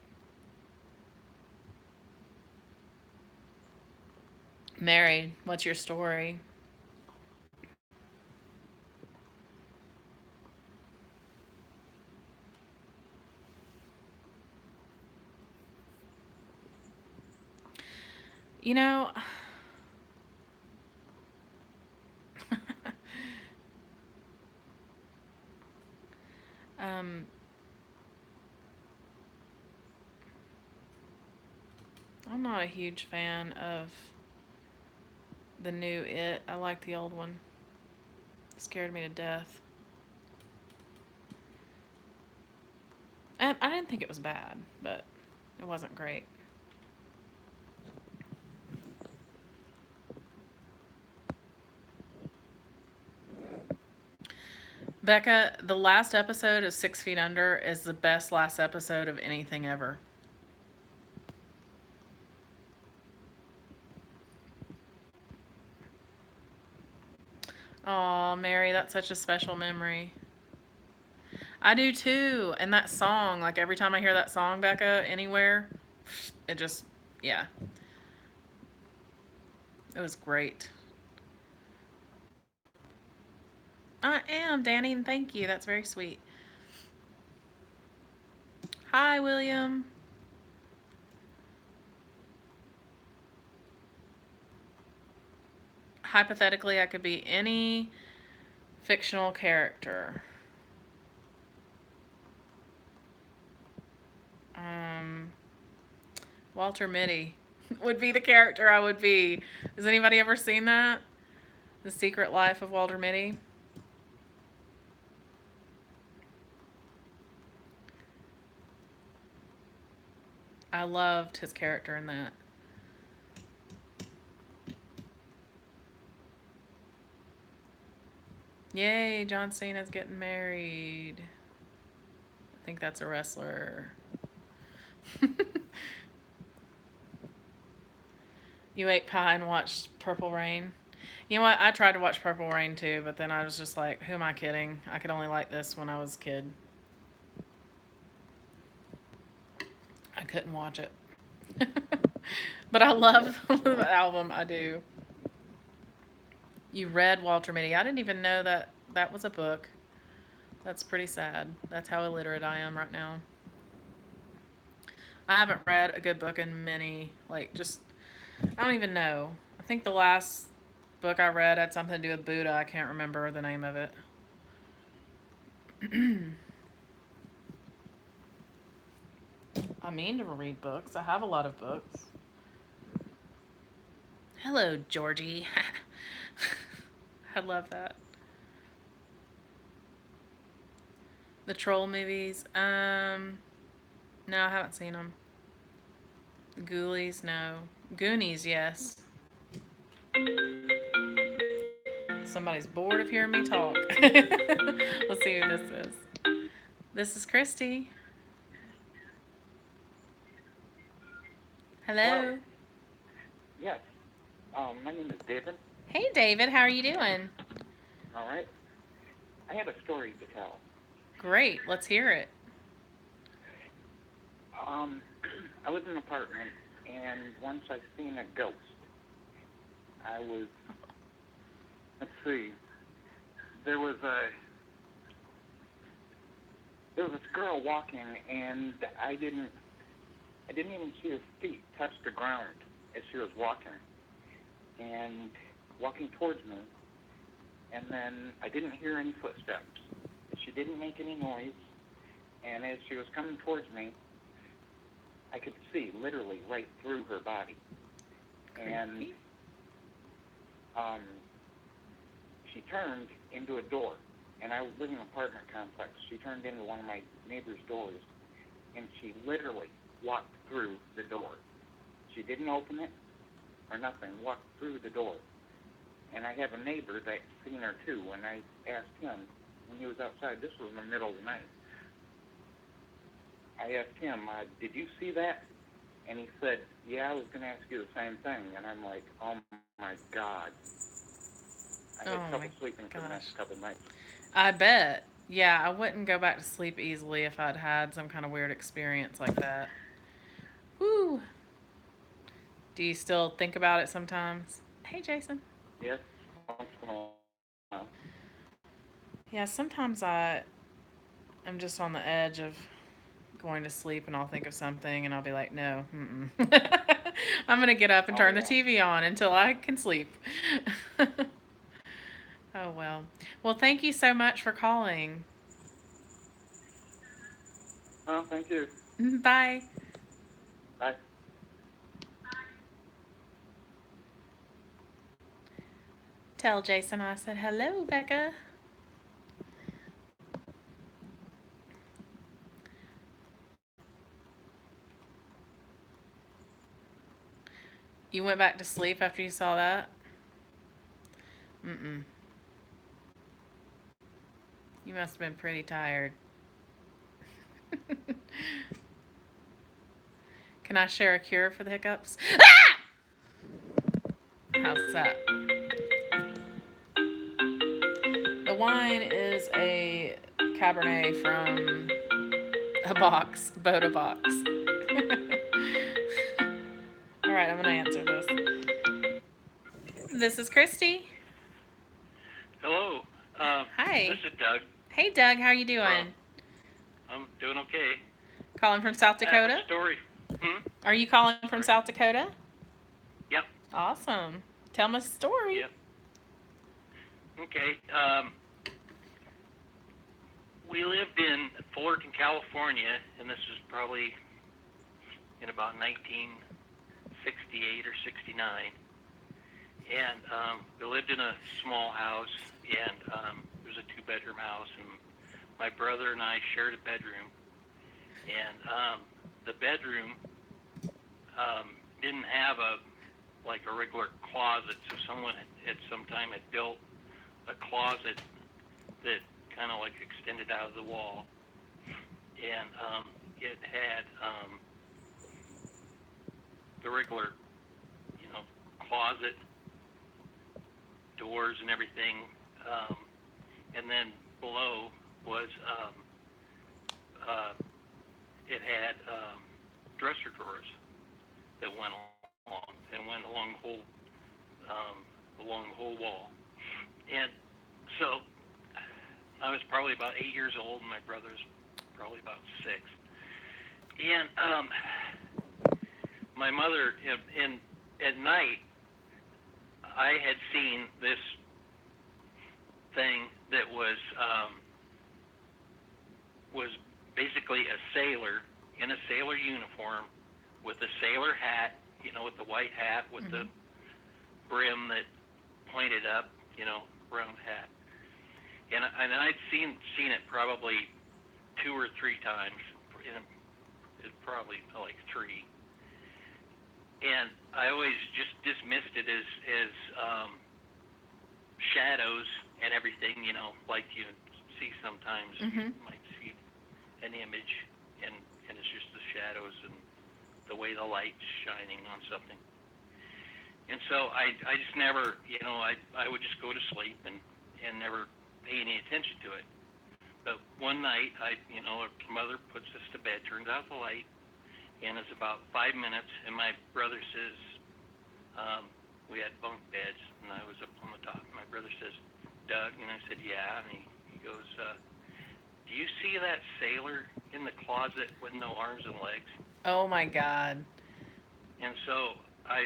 Mary, what's your story? You know, um, I'm not a huge fan of the new It. I like the old one. It scared me to death. And I didn't think it was bad, but it wasn't great. Becca, the last episode of 6 Feet Under is the best last episode of anything ever. Aw, Mary, that's such a special memory. I do too. And that song, like every time I hear that song, Becca, anywhere, it just, yeah. It was great. I am, Danny, and thank you. That's very sweet. Hi, William. Hypothetically, I could be any fictional character. Walter Mitty would be the character I would be. Has anybody ever seen that? The Secret Life of Walter Mitty? I loved his character in that. Yay, John Cena's getting married. I think that's a wrestler. You ate pie and watched Purple Rain? You know what? I tried to watch Purple Rain too, but then I was just like, who am I kidding? I could only like this when I was a kid. I couldn't watch it. But I love the album. I do. You read Walter Mitty. I didn't even know that that was a book. That's pretty sad. That's how illiterate I am right now. I haven't read a good book in many, like, just, I don't even know. I think the last book I read had something to do with Buddha. I can't remember the name of it. I mean to read books. I have a lot of books. Hello, Georgie. I love that. The Troll movies. No, I haven't seen them. Ghoulies, no. Goonies, yes. Somebody's bored of hearing me talk. Let's see who this is. This is Christy. Hello. Hello. Yes. My name is David. Hey, David. How are you doing? All right. I have a story to tell. Great. Let's hear it. I was in an apartment, and once I seen a ghost. Let's see. There was this girl walking, and I didn't even see her feet touch the ground as she was walking, and walking towards me. And then I didn't hear any footsteps. She didn't make any noise, and as she was coming towards me, I could see literally right through her body. And she turned into a door, and I live in an apartment complex. She turned into one of my neighbor's doors, and she literally walked through the door. She didn't open it or nothing, walked through the door. And I have a neighbor that's seen her too, and I asked him when he was outside, this was in the middle of the night, I asked him, did you see that? And he said, yeah, I was going to ask you the same thing. And I'm like, oh my God. I had trouble sleeping for the next couple of nights. I bet. Yeah, I wouldn't go back to sleep easily if I'd had some kind of weird experience like that. Woo! Do you still think about it sometimes? Hey, Jason. Yes. Once in a while. Yeah, sometimes I'm just on the edge of going to sleep and I'll think of something and I'll be like, no, I'm going to get up and turn the TV on until I can sleep. Oh, well. Well, thank you so much for calling. Oh, thank you. Bye. Bye. Tell Jason I said hello, Becca. You went back to sleep after you saw that? Mm-mm. You must have been pretty tired. Can I share a cure for the hiccups? Ah! How's that? The wine is a Cabernet from a box, Boda box. All right, I'm going to answer this. This is Christy. Hello. Hi. This is Doug. Hey, Doug. How are you doing? I'm doing okay. Calling from South I have Dakota? a story. Are you calling from South Dakota? Yep. Awesome. Tell me a story. Yep. Okay. We lived in Fullerton, California, and this was probably in about 1968 or 69. And we lived in a small house, and it was a two-bedroom house, and my brother and I shared a bedroom. And the bedroom didn't have a regular closet, so someone at some time had built a closet that kind of like extended out of the wall, and it had the regular, closet doors and everything, and then below was it had dresser drawers that went along the whole wall. And so I was probably about 8 years old, and my brother's probably about 6. And my mother, at night, I had seen this thing that was basically a sailor in a sailor uniform with a sailor hat, with the white hat with the brim that pointed up, round hat. And I'd seen it probably 2 or 3 times. It's probably like 3. And I always just dismissed it as shadows and everything, like you see sometimes. You might see an image, and it's just the shadows and the way the light's shining on something. And so I just never, I would just go to sleep and never pay any attention to it. But one night, our mother puts us to bed, turns out the light, and it's about 5 minutes, and my brother says, we had bunk beds, and I was up on the top. My brother says, Doug, and I said, yeah, and he goes, do you see that sailor in the closet with no arms and legs? Oh my God. And so I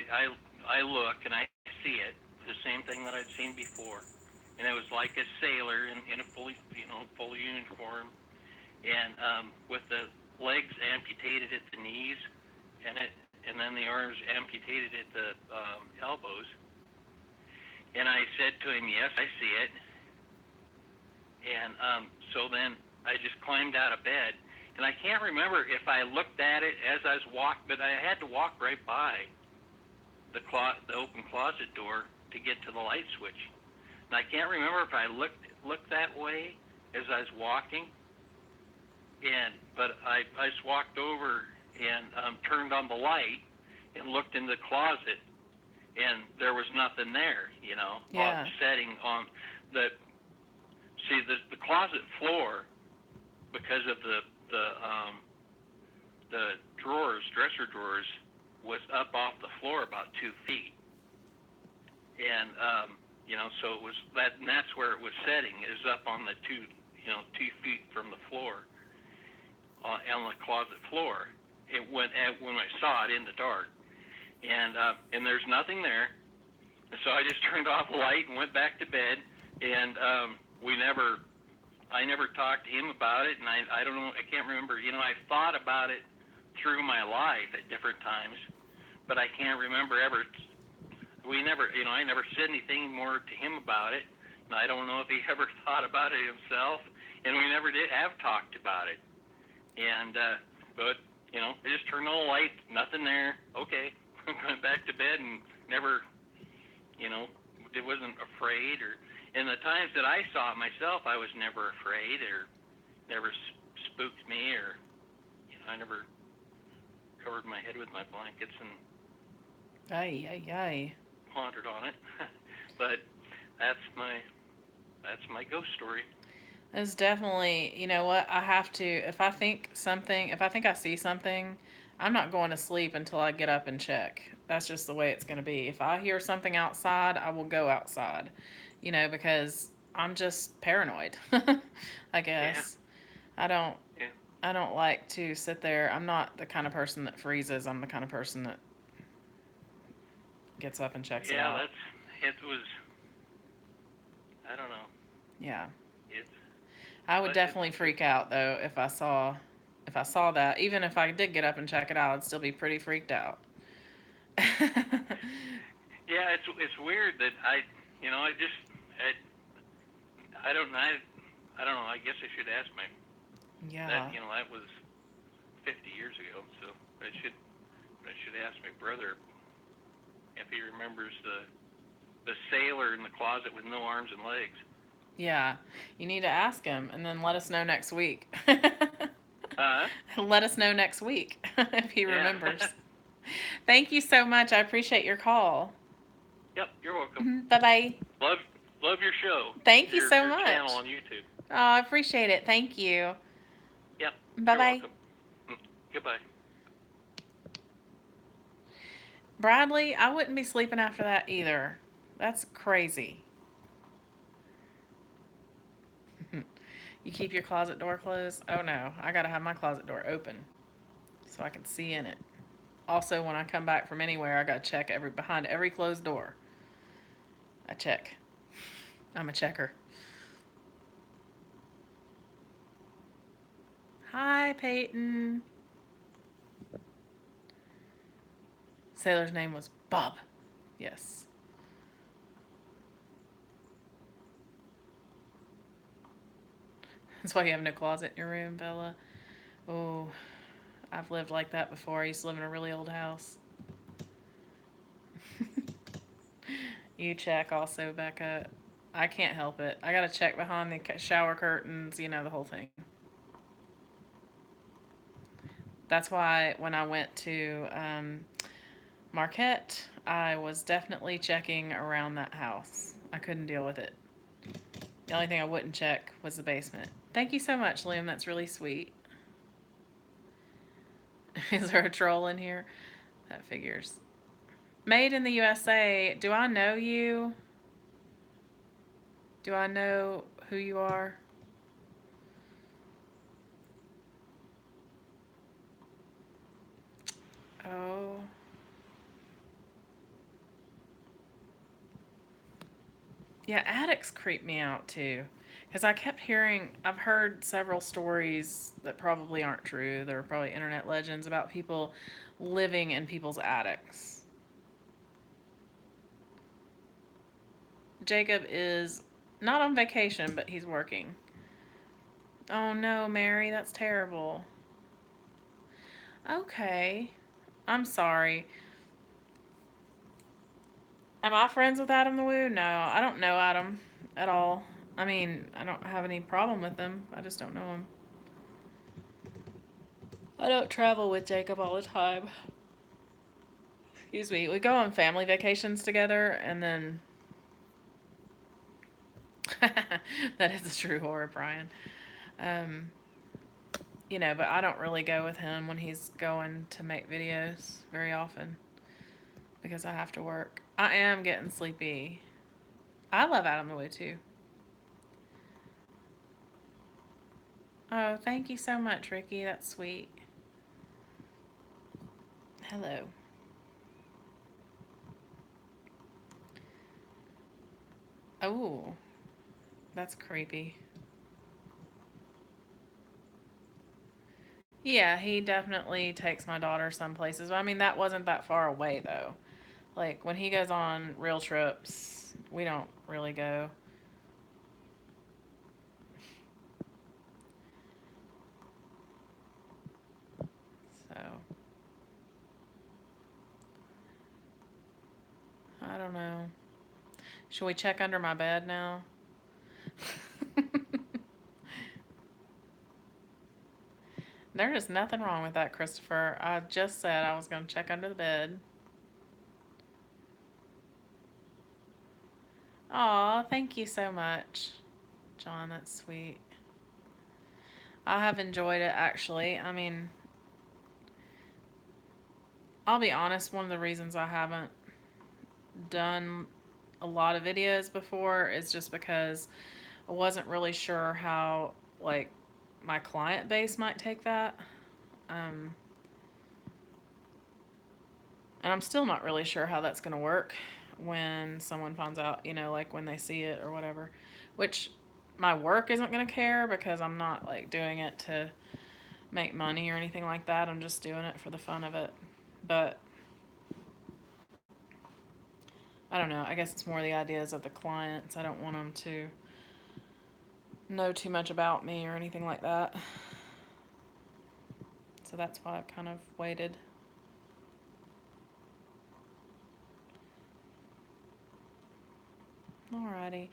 look, and I see it, the same thing that I'd seen before. And it was like a sailor in a full uniform, and with the legs amputated at the knees, and then the arms amputated at the elbows. And I said to him, yes, I see it. And so then I just climbed out of bed, and I can't remember if I looked at it as I was walking, but I had to walk right by the open closet door to get to the light switch. And I can't remember if I looked that way as I was walking, but I just walked over and turned on the light and looked in the closet, and there was nothing there, Yeah. setting on the closet floor, because of the dresser drawers, was up off the floor about 2 feet. And, so it was that, and that's where it was setting, is up on the 2 feet from the floor, on the closet floor. When I saw it in the dark. And there's nothing there. So I just turned off the light and went back to bed, and I never talked to him about it, and I don't know, I can't remember, I thought about it through my life at different times, but I can't remember ever we never, I never said anything more to him about it. And I don't know if he ever thought about it himself, and we never did have talked about it. And but I just turned on the light, nothing there. Okay, went back to bed and never, it wasn't afraid. Or in the times that I saw it myself, I was never afraid or never spooked me, or I never covered my head with my blankets and pondered on it. But that's my ghost story. It's definitely, you know what, I have to, if I think I see something, I'm not going to sleep until I get up and check. That's just the way it's going to be. If I hear something outside, I will go outside, because I'm just paranoid, I guess. Yeah. I don't, I don't like to sit there. I'm not the kind of person that freezes. I'm the kind of person that gets up and checks it out. Yeah, it was, I don't know. Yeah. It's, I would definitely freak out though if I saw that. Even if I did get up and check it out, I'd still be pretty freaked out. Yeah, it's weird that I don't know. I don't know. I guess I should ask my. Yeah. That was 50 years ago, so I should ask my brother if he remembers the sailor in the closet with no arms and legs. Yeah, you need to ask him and then let us know next week. Uh-huh. Let us know next week if he remembers. Thank you so much. I appreciate your call. Yep, you're welcome. Bye-bye. Love your show. Thank you so your much. Channel on YouTube. Oh, I appreciate it. Thank you. Yep. Bye-bye. You're welcome. Goodbye. Bradley, I wouldn't be sleeping after that either. That's crazy. You keep your closet door closed? Oh no, I gotta have my closet door open so I can see in it. Also, when I come back from anywhere, I gotta check behind every closed door. I check. I'm a checker. Hi, Peyton. Sailor's name was Bob. Yes. That's why you have no closet in your room, Bella. Oh, I've lived like that before. I used to live in a really old house. You check also, Becca. I can't help it. I gotta check behind the shower curtains, the whole thing. That's why when I went to Marquette, I was definitely checking around that house. I couldn't deal with it. The only thing I wouldn't check was the basement. Thank you so much, Liam. That's really sweet. Is there a troll in here? That figures. Made in the USA. Do I know you? Do I know who you are? Oh. Yeah, attics creep me out too. Because I've heard several stories that probably aren't true. They're probably internet legends about people living in people's attics. Jacob is not on vacation, but he's working. Oh no, Mary, that's terrible. Okay. I'm sorry. Am I friends with Adam the Woo? No, I don't know Adam at all. I mean, I don't have any problem with him. I just don't know him. I don't travel with Jacob all the time. Excuse me. We go on family vacations together, and then... That is a true horror, Brian. But I don't really go with him when he's going to make videos very often because I have to work. I am getting sleepy. I love Adam the Woo, too. Oh, thank you so much, Ricky. That's sweet. Hello. Oh, that's creepy. Yeah, he definitely takes my daughter some places. I mean, that wasn't that far away, though. Like, when he goes on real trips, we don't really go. So, I don't know. Should we check under my bed now? There is nothing wrong with that, Christopher. I just said I was going to check under the bed. Aw, thank you so much, John. That's sweet. I have enjoyed it, actually. I mean, I'll be honest, one of the reasons I haven't done a lot of videos before is just because I wasn't really sure how, like, my client base might take that. And I'm still not really sure how that's going to work when someone finds out, like when they see it or whatever. Which my work isn't going to care because I'm not like doing it to make money or anything like that. I'm just doing it for the fun of it. But I don't know. I guess it's more the ideas of the clients. I don't want them to know too much about me or anything like that. So that's why I've kind of waited. Alrighty.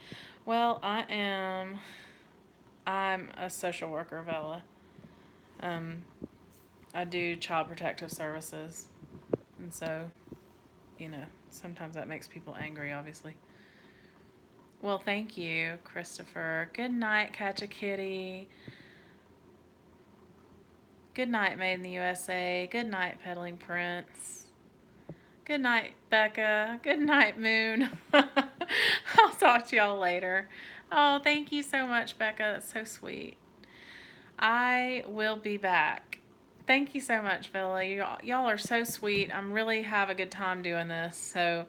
Well, I'm a social worker, Vela. I do child protective services. And so, sometimes that makes people angry, obviously. Well, thank you, Christopher. Good night, Catch a Kitty. Good night, Made in the USA. Good night, Peddling Prince. Good night, Becca. Good night, Moon. I'll talk to y'all later. Oh, thank you so much, Becca. That's so sweet. I will be back. Thank you so much, Villa. Y'all are so sweet. I'm really have a good time doing this. So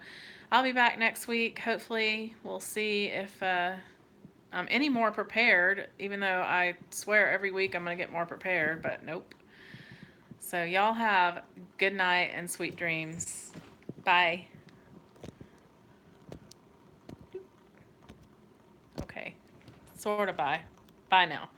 I'll be back next week. Hopefully we'll see if I'm any more prepared, even though I swear every week I'm going to get more prepared, but nope. So y'all have good night and sweet dreams. Bye. Okay. Sort of bye. Bye now.